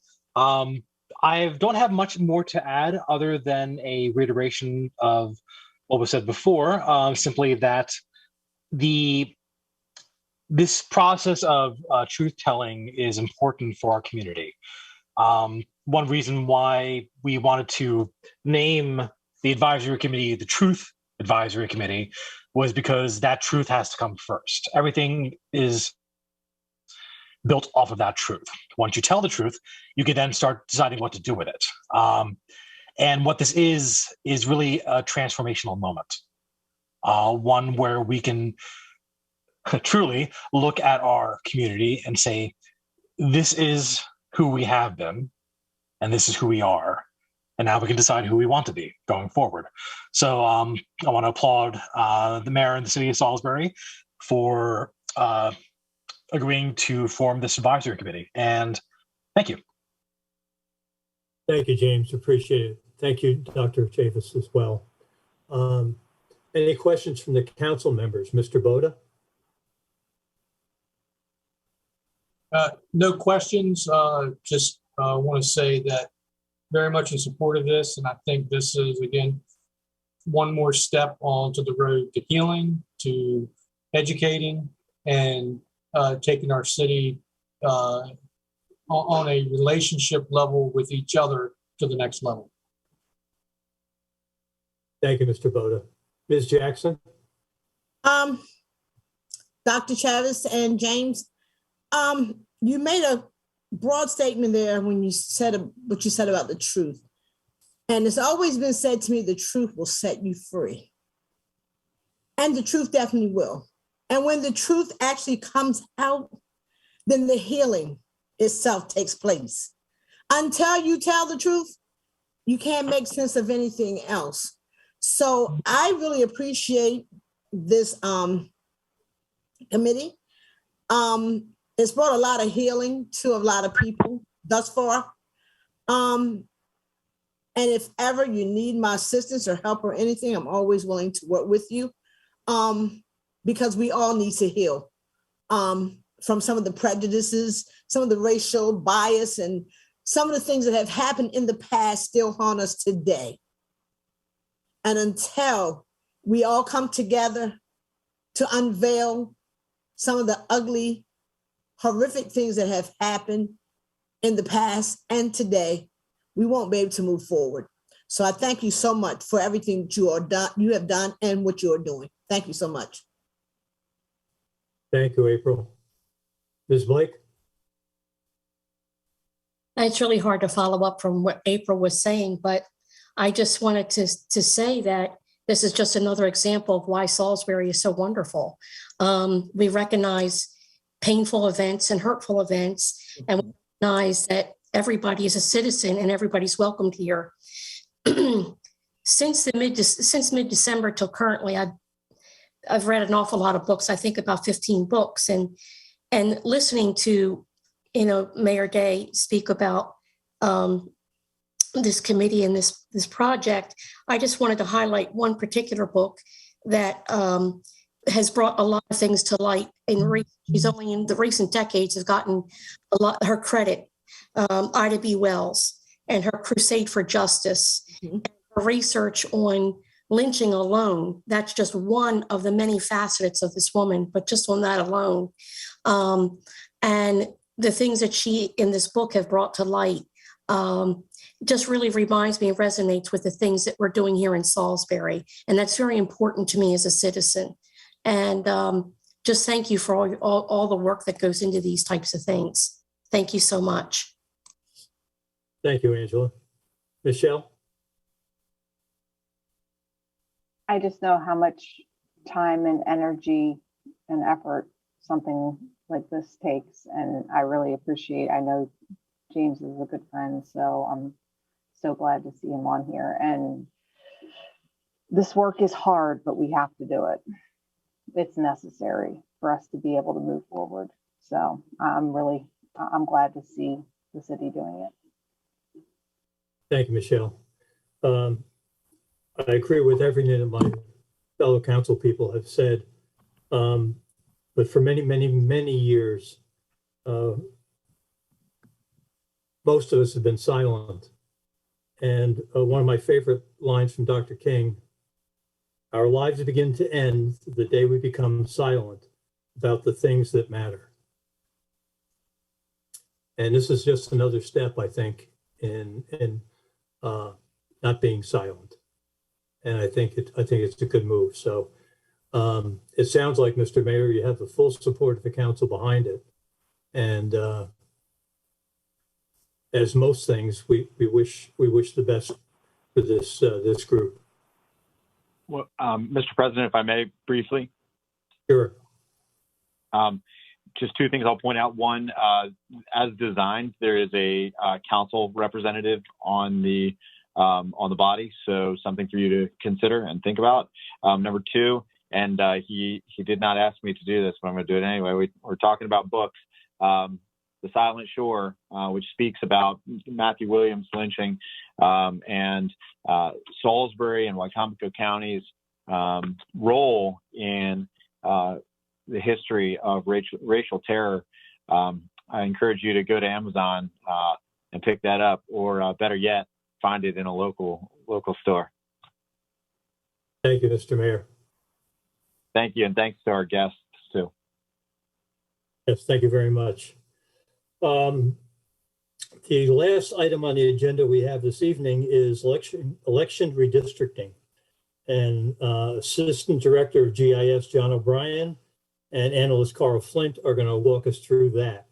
I don't have much more to add other than a reiteration of what was said before, simply that this process of truth-telling is important for our community. One reason why we wanted to name the advisory committee the Truth Advisory Committee was because that truth has to come first. Everything is built off of that truth. Once you tell the truth, you can then start deciding what to do with it. And what this is really a transformational moment, one where we can truly look at our community and say, this is who we have been, and this is who we are. And now we can decide who we want to be going forward. So I want to applaud the mayor and the city of Salisbury for agreeing to form this advisory committee. And thank you. Thank you, James. Appreciate it. Thank you, Dr. Chavis, as well. Any questions from the council members? Mr. Boda? No questions. Just want to say that very much in support of this. And I think this is, again, one more step onto the road to healing, to educating, and taking our city on a relationship level with each other to the next level. Thank you, Mr. Boda. Ms. Jackson? Dr. Chavis and James, you made a broad statement there when you said what you said about the truth. And it's always been said to me, the truth will set you free. And the truth definitely will. And when the truth actually comes out, then the healing itself takes place. Until you tell the truth, you can't make sense of anything else. So I really appreciate this committee. It's brought a lot of healing to a lot of people thus far. And if ever you need my assistance or help or anything, I'm always willing to work with you. Because we all need to heal from some of the prejudices, some of the racial bias, and some of the things that have happened in the past still haunt us today. And until we all come together to unveil some of the ugly, horrific things that have happened in the past and today, we won't be able to move forward. So I thank you so much for everything that you have done and what you are doing. Thank you so much. Thank you, April. Ms. Blake? It's really hard to follow up from what April was saying, but I just wanted to say that this is just another example of why Salisbury is so wonderful. We recognize painful events and hurtful events, and we recognize that everybody is a citizen and everybody's welcomed here. Since mid-December till currently, I've read an awful lot of books. I think about 15 books, and listening to Mayor Day speak about this committee and this project, I just wanted to highlight one particular book that has brought a lot of things to light. She's only in the recent decades has gotten a lot her credit. Ida B. Wells and her crusade for justice, and her research on lynching alone. That's just one of the many facets of this woman, but just on that alone. And the things that she in this book have brought to light just really reminds me and resonates with the things that we're doing here in Salisbury. And that's very important to me as a citizen. And just thank you for all the work that goes into these types of things. Thank you so much. Thank you, Angela. Michelle? I just know how much time and energy and effort something like this takes, and I really appreciate. I know James is a good friend, so I'm so glad to see him on here. And this work is hard, but we have to do it. It's necessary for us to be able to move forward. So I'm glad to see the city doing it. Thank you, Michelle. I agree with everything that my fellow council people have said. But for many, many, many years, most of us have been silent. And one of my favorite lines from Dr. King, our lives begin to end the day we become silent about the things that matter. And this is just another step, I think, in not being silent. And I think it's a good move. So it sounds like, Mr. Mayor, you have the full support of the council behind it. And as most things, we wish the best for this group. Well, Mr. President, if I may briefly. Sure. Just two things I'll point out. One, as designed, there is a council representative on the body, so something for you to consider and think about. Number two, and he did not ask me to do this, but I'm going to do it anyway. We're talking about books. The Silent Shore, which speaks about Matthew Williams lynching, and Salisbury and Wycomico County's role in the history of racial terror. I encourage you to go to Amazon and pick that up, or better yet, find it in a local store. Thank you, Mr. Mayor. Thank you, and thanks to our guests too. Yes, thank you very much. The last item on the agenda we have this evening is election redistricting. And Assistant Director of GIS, John O'Brien, and Analyst Carl Flint are going to walk us through that.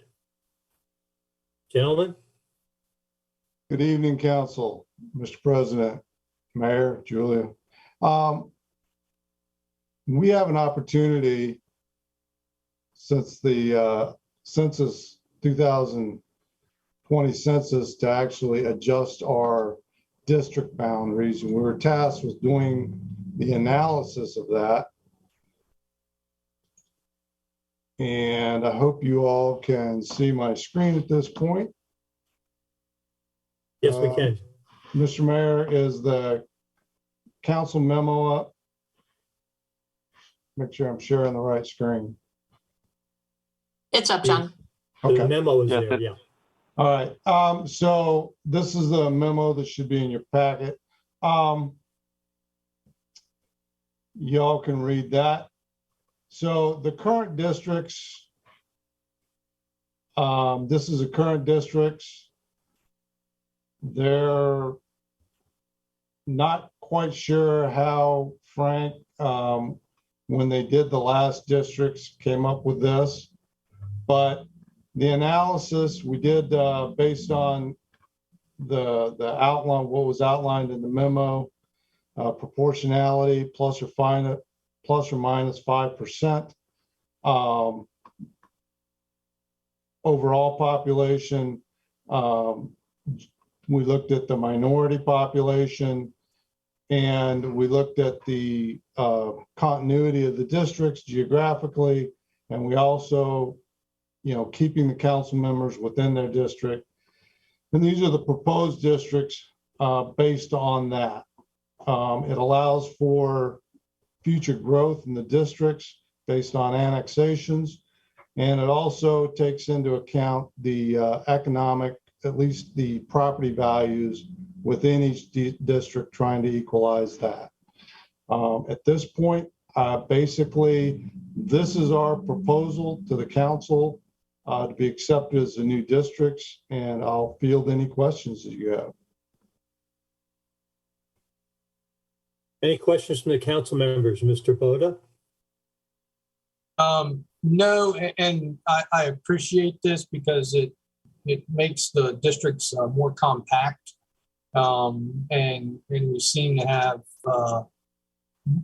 Gentlemen? Good evening, Council, Mr. President, Mayor, Julia. We have an opportunity since the census 2020 census to actually adjust our district boundaries. And we were tasked with doing the analysis of that. And I hope you all can see my screen at this point. Yes, we can. Mr. Mayor, is the council memo up? Make sure I'm sharing the right screen. It's up, John. The Okay. memo is Yes, there, yeah. All right. So this is the memo that should be in your packet. Y'all can read that. So the current districts, this is the current districts. They're not quite sure how Frank, when they did the last districts, came up with this. But the analysis we did based on the outline, what was outlined in the memo, proportionality plus or minus 5%. Overall population, we looked at the minority population, and we looked at the continuity of the districts geographically, and we also, keeping the council members within their district. And these are the proposed districts based on that. It allows for future growth in the districts based on annexations. And it also takes into account the economic, at least the property values within each district, trying to equalize that. At this point, basically, this is our proposal to the council to be accepted as the new districts, and I'll field any questions that you have. Any questions from the council members? Mr. Boda? No, and I appreciate this because it makes the districts more compact, and we seem to have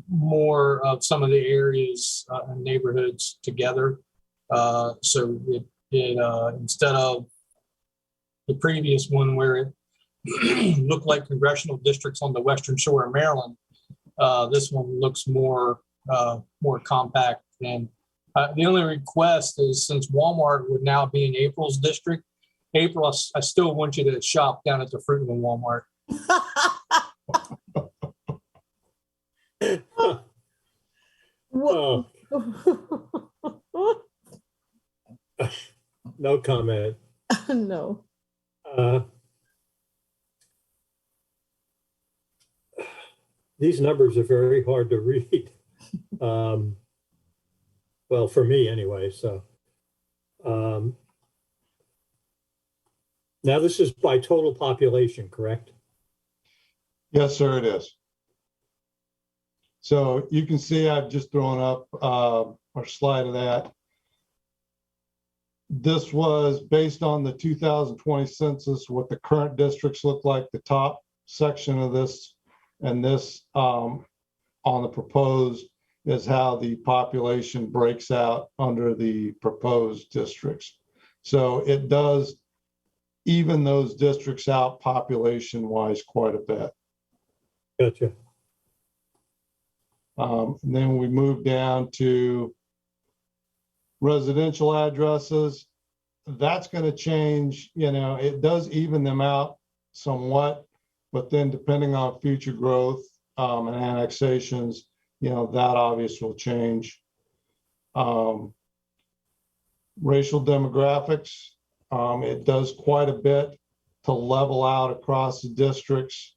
more of some of the areas and neighborhoods together. So it instead of the previous one where it looked like congressional districts on the western shore of Maryland, this one looks more compact. And the only request is, since Walmart would now be in April's district, April, I still want you to shop down at the Fruitland Walmart. Oh, no comment. No. These numbers are very hard to read. Well, for me anyway, so. Now this is by total population, correct? Yes, sir, it is. So you can see I've just thrown up our slide of that. This was based on the 2020 census, what the current districts look like, the top section of this, and this on the proposed is how the population breaks out under the proposed districts. So it does even those districts out population-wise quite a bit. Gotcha. And then we move down to residential addresses. That's going to change, it does even them out somewhat, but then depending on future growth and annexations, that obviously will change. Racial demographics, it does quite a bit to level out across the districts.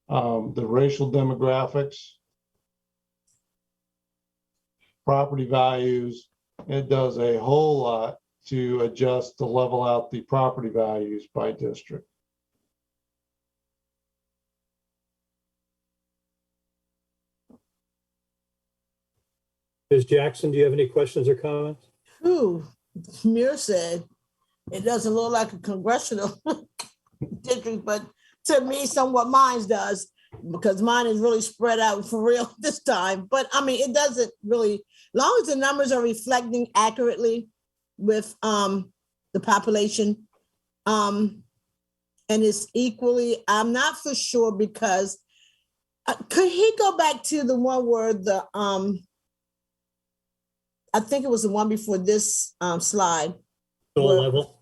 The racial demographics, property values, it does a whole lot to adjust to level out the property values by district. Ms. Jackson, do you have any questions or comments? Ooh, Muir said, it doesn't look like a congressional district, but to me, somewhat mine does, because mine is really spread out for real this time. But I mean, it doesn't really, as long as the numbers are reflecting accurately with the population, and it's equally, I'm not for sure because, could he go back to the one where I think it was the one before this slide. Goal Where- level?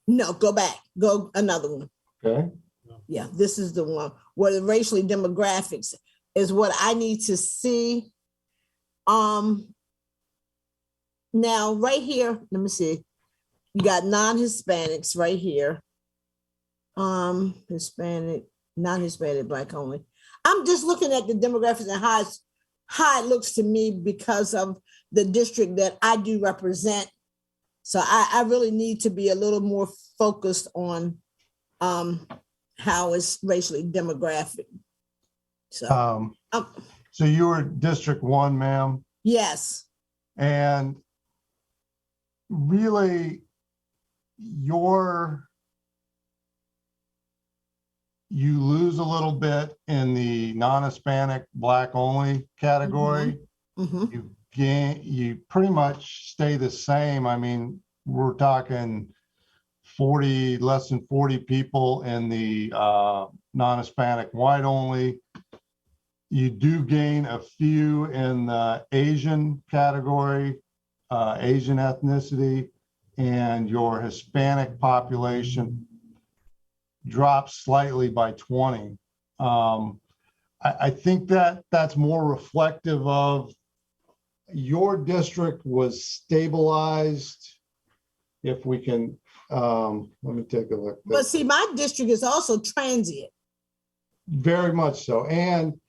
No, go back, go another one. Okay, Yeah, this is the one where the racially demographics is what I need to see. Now right here, let me see. You got non-Hispanics right here. Hispanic, non-Hispanic, Black only. I'm just looking at the demographics and how it looks to me because of the district that I do represent. So I really need to be a little more focused on how it's racially demographic. So so you were District 1, ma'am, yes. and really you lose a little bit in the non-Hispanic Black only category. Mhm. You pretty much stay the same. I mean, we're talking less than 40 people in the non-Hispanic white only. You do gain a few in the Asian category, Asian ethnicity, and your Hispanic population drops slightly by 20. I think that's more reflective of your district was stabilized. If we can, let me take a look. But see, my district is also transient. Very much so. And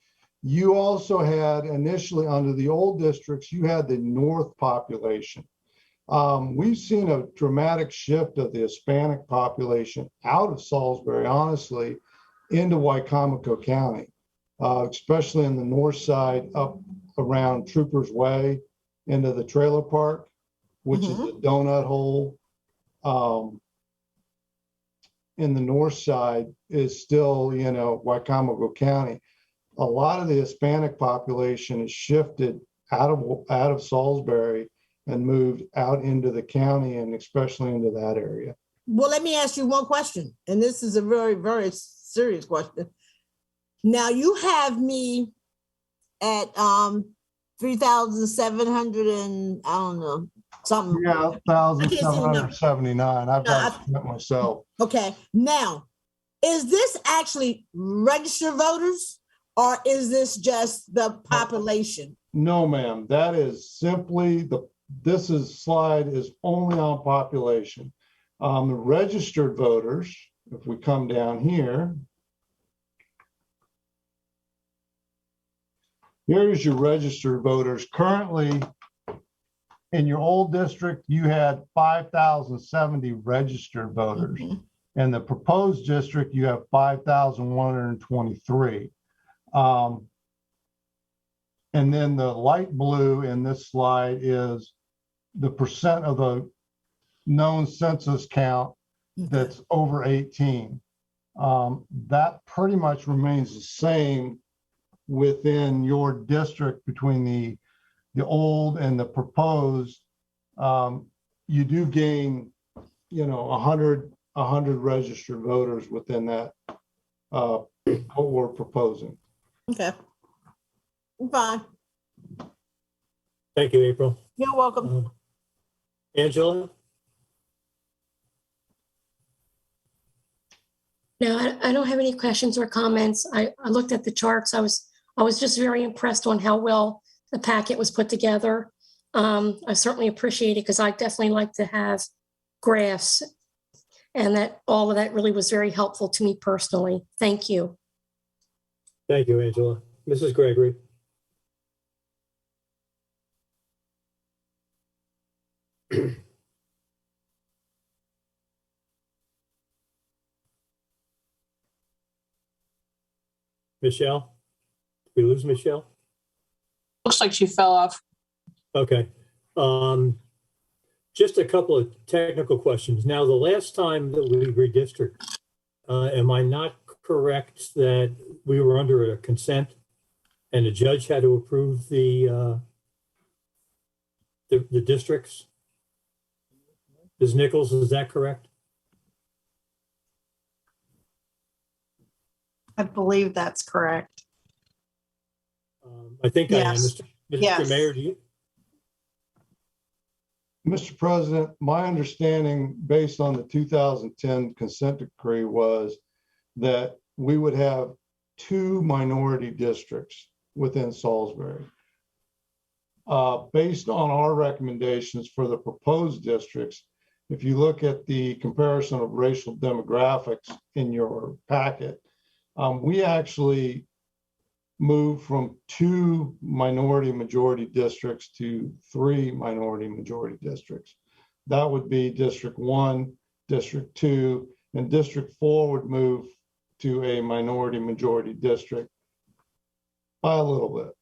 you also had initially under the old districts, you had the north population. We've seen a dramatic shift of the Hispanic population out of Salisbury, honestly, into Wycomico County, especially in the north side up around Troopers Way into the trailer park, which is the donut hole. In the north side is still, Wycomico County. A lot of the Hispanic population is shifted out of Salisbury and moved out into the county and especially into that area. Well, let me ask you one question, and this is a very, very serious question. Now you have me at 3,700 and I don't know, something. Yeah, 1,779. I've got it myself. Okay, now, is this actually registered voters or is this just the population? No, ma'am. That is simply this slide is only on population. The registered voters, if we come down here, here's your registered voters. Currently, in your old district, you had 5,070 registered voters. In the proposed district, you have 5,123. And then the light blue in this slide is the percent of the known census count that's over 18. That pretty much remains the same within your district between the old and the proposed. You do gain, 100 registered voters within that what we're proposing. Okay. Fine. Thank you, April. You're welcome. Angela? No, I don't have any questions or comments. I looked at the charts. I was just very impressed on how well the packet was put together. I certainly appreciate it because I definitely like to have graphs, and that all of that really was very helpful to me personally. Thank you. Thank you, Angela. Mrs. Gregory? Michelle? Did we lose Michelle? Looks like she fell off. Okay. Just a couple of technical questions. Now, the last time that we redistricted, am I not correct that we were under a consent and the judge had to approve the districts? Ms. Nichols, is that correct? I believe that's correct. I think I am. Yes. Mr. Yes. Mayor, do you? Mr. President, my understanding based on the 2010 consent decree was that we would have 2 minority districts within Salisbury. Based on our recommendations for the proposed districts, if you look at the comparison of racial demographics in your packet, we actually moved from 2 minority majority districts to 3 minority majority districts. That would be District 1, District 2, and District 4 would move to a minority majority district by a little bit.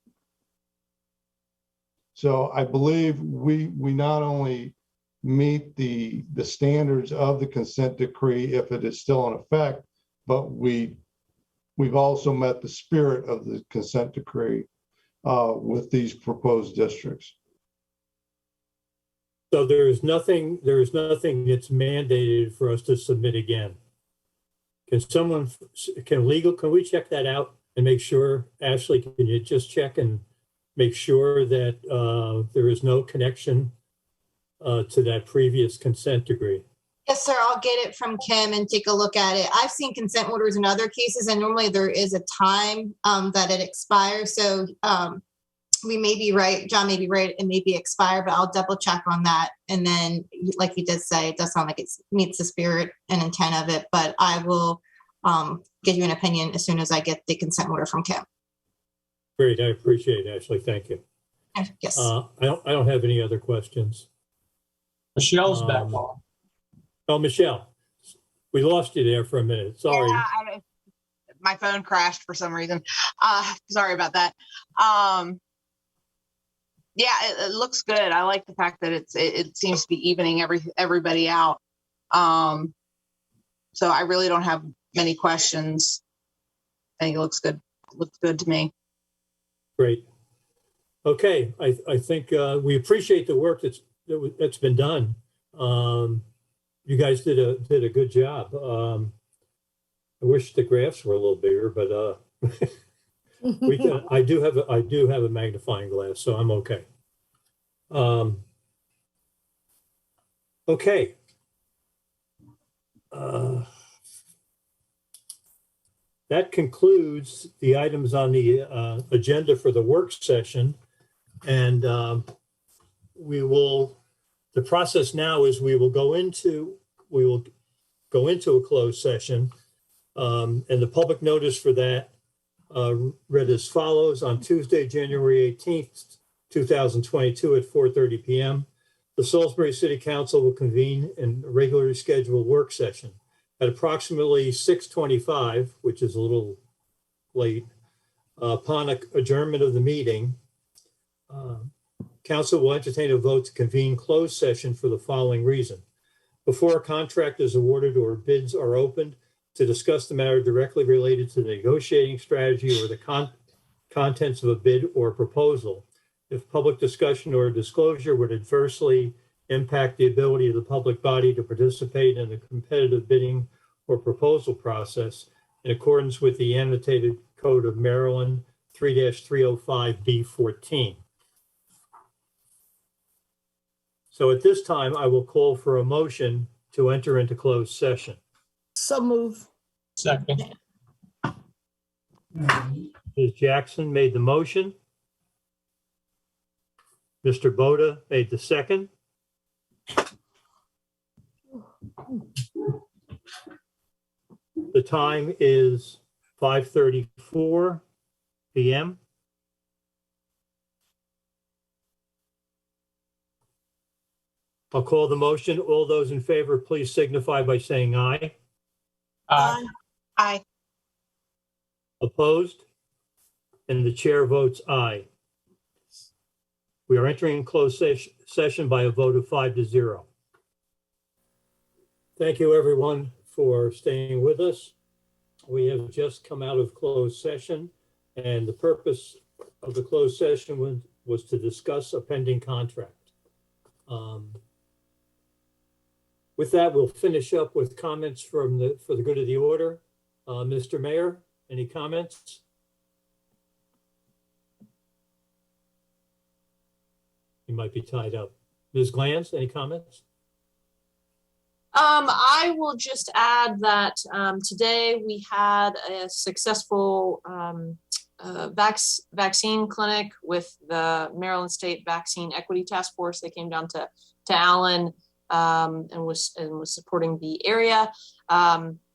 So I believe we not only meet the standards of the consent decree if it is still in effect, but we've also met the spirit of the consent decree with these proposed districts. So there is nothing that's mandated for us to submit again. Can we check that out and make sure? Ashley, can you just check and make sure that there is no connection to that previous consent decree? Yes, sir. I'll get it from Kim and take a look at it. I've seen consent orders in other cases, and normally there is a time that it expires. So we may be right, John may be right, it may be expired, but I'll double check on that. And then, like you did say, it does sound like it meets the spirit and intent of it, but I will give you an opinion as soon as I get the consent order from Kim. Great, I appreciate it, Ashley. Thank you. Yes. I don't have any other questions. Michelle's back on. Oh, Michelle, we lost you there for a minute. Sorry. Yeah, my phone crashed for some reason. Sorry about that. Yeah, it looks good. I like the fact that it seems to be evening everybody out. So I really don't have many questions. I think it looks good. It looks good to me. Great. Okay, I think we appreciate the work that's been done. You guys did a good job. I wish the graphs were a little bigger, but I do have a magnifying glass, so I'm okay. Okay. That concludes the items on the agenda for the work session, and the process now is we will go into a closed session, and the public notice for that read as follows: on Tuesday, January 18th, 2022 at 4:30 p.m. the Salisbury City Council will convene in a regularly scheduled work session. At approximately 6:25, which is a little late, upon adjournment of the meeting, Council will entertain a vote to convene closed session for the following reason. Before a contract is awarded or bids are opened, to discuss the matter directly related to the negotiating strategy or the contents of a bid or proposal. If public discussion or disclosure would adversely impact the ability of the public body to participate in the competitive bidding or proposal process in accordance with the annotated Code of Maryland 3-305B14. So at this time, I will call for a motion to enter into closed session. So move. Second. Ms. Jackson made the motion. Mr. Boda made the second. The time is 5:34 p.m. I'll call the motion. All those in favor, please signify by saying aye. Aye. Aye. Opposed? And the chair votes aye. We are entering closed session by a vote of 5-0. Thank you, everyone, for staying with us. We have just come out of closed session, and the purpose of the closed session was to discuss a pending contract. With that, we'll finish up with comments for the good of the order. Mr. Mayor, any comments? You might be tied up. Ms. Glanz, any comments? I will just add that today we had a successful vaccine clinic with the Maryland State Vaccine Equity Task Force. They came down to Allen and was supporting the area.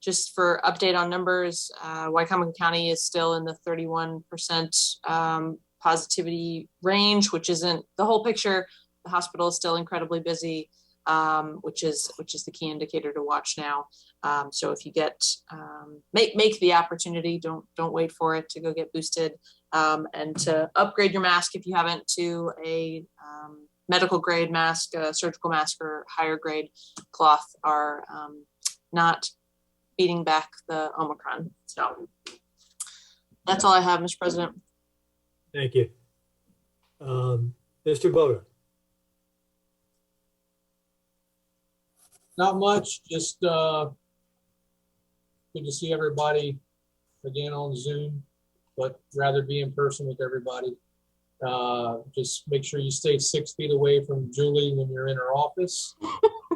Just for update on numbers, Wycomico County is still in the 31% positivity range, which isn't the whole picture. The hospital is still incredibly busy. Which is the key indicator to watch now. So if you get make the opportunity, don't wait for it to go get boosted, and to upgrade your mask if you haven't to a medical grade mask, a surgical mask, or higher grade cloth are not beating back the Omicron. So that's all I have, Mr. President. Thank you. Mr. Boda. Not much, just good to see everybody again on Zoom, but rather be in person with everybody. Just make sure you stay 6 feet away from Julie when you're in her office,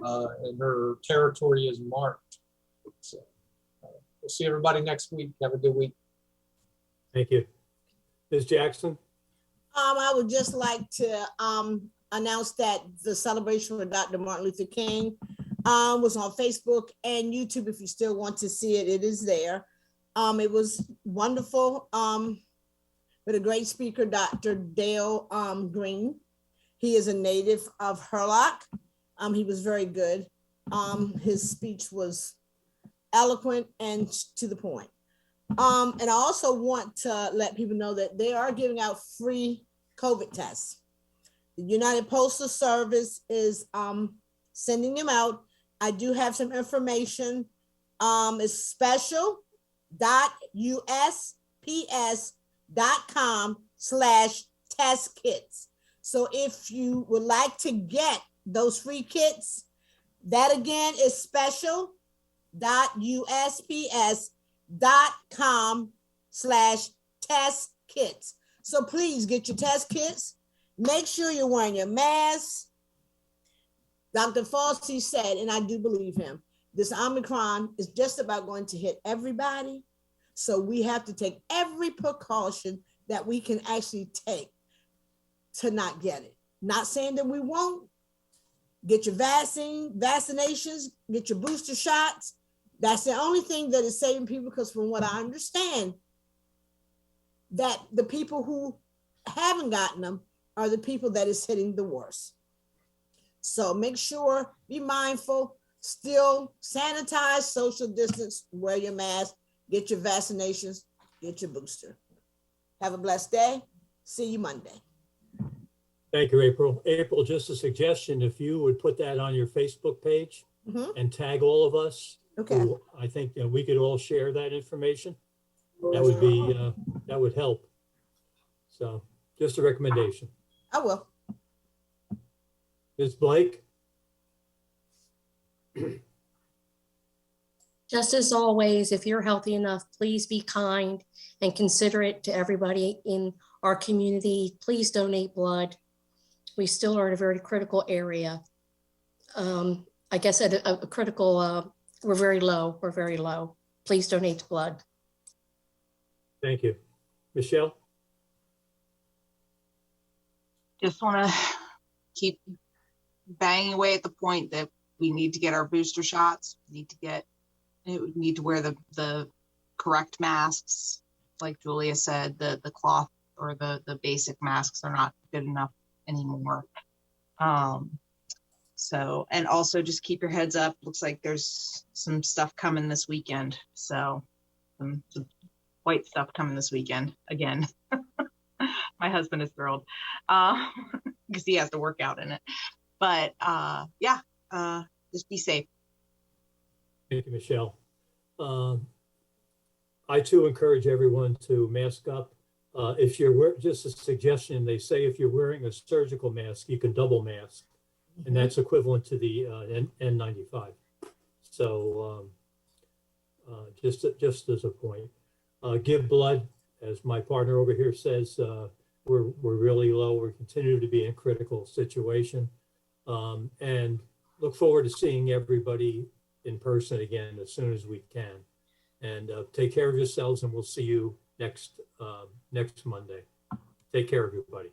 and her territory is marked. So we'll see everybody next week. Have a good week. Thank you. Ms. Jackson? I would just like to announce that the celebration for Dr. Martin Luther King was on Facebook and YouTube. If you still want to see it, it is there. It was wonderful with a great speaker, Dr. Dale Green. He is a native of Hurlock. He was very good. His speech was eloquent and to the point. And I also want to let people know that they are giving out free COVID tests. The United Postal Service is sending them out. I do have some information. It's special.usps.com/test kits. So if you would like to get those free kits, that again is special.usps.com/test kits. So please get your test kits. Make sure you're wearing your mask. Dr. Fauci said, and I do believe him, this Omicron is just about going to hit everybody. So we have to take every precaution that we can actually take to not get it. Not saying that we won't. Get your vaccinations, get your booster shots. That's the only thing that is saving people, because from what I understand, that the people who haven't gotten them are the people that is hitting the worst. So make sure, be mindful, still sanitize, social distance, wear your mask, get your vaccinations, get your booster. Have a blessed day. See you Monday. Thank you, April. April, just a suggestion, if you would put that on your Facebook page and tag all of us. Okay. Who, I think we could all share that information. That would be, that would help. So just a recommendation. I will. Ms. Blake? Just as always, if you're healthy enough, please be kind and considerate to everybody in our community. Please donate blood. We still are in a very critical area. I guess at a critical, we're very low. We're very low. Please donate blood. Thank you. Michelle? Just want to keep banging away at the point that we need to get our booster shots. We need to wear the correct masks. Like Julia said, the cloth or the basic masks are not good enough anymore. So, and also just keep your heads up. Looks like there's some stuff coming this weekend. So some white stuff coming this weekend again. My husband is thrilled because he has to work out in it. But yeah, just be safe. Thank you, Michelle. I too encourage everyone to mask up. If you're just a suggestion, they say if you're wearing a surgical mask, you can double mask, and that's equivalent to the N95. So just as a point. Give blood, as my partner over here says. We're really low. We continue to be in a critical situation, and look forward to seeing everybody in person again as soon as we can. And take care of yourselves, and we'll see you next Monday. Take care, everybody.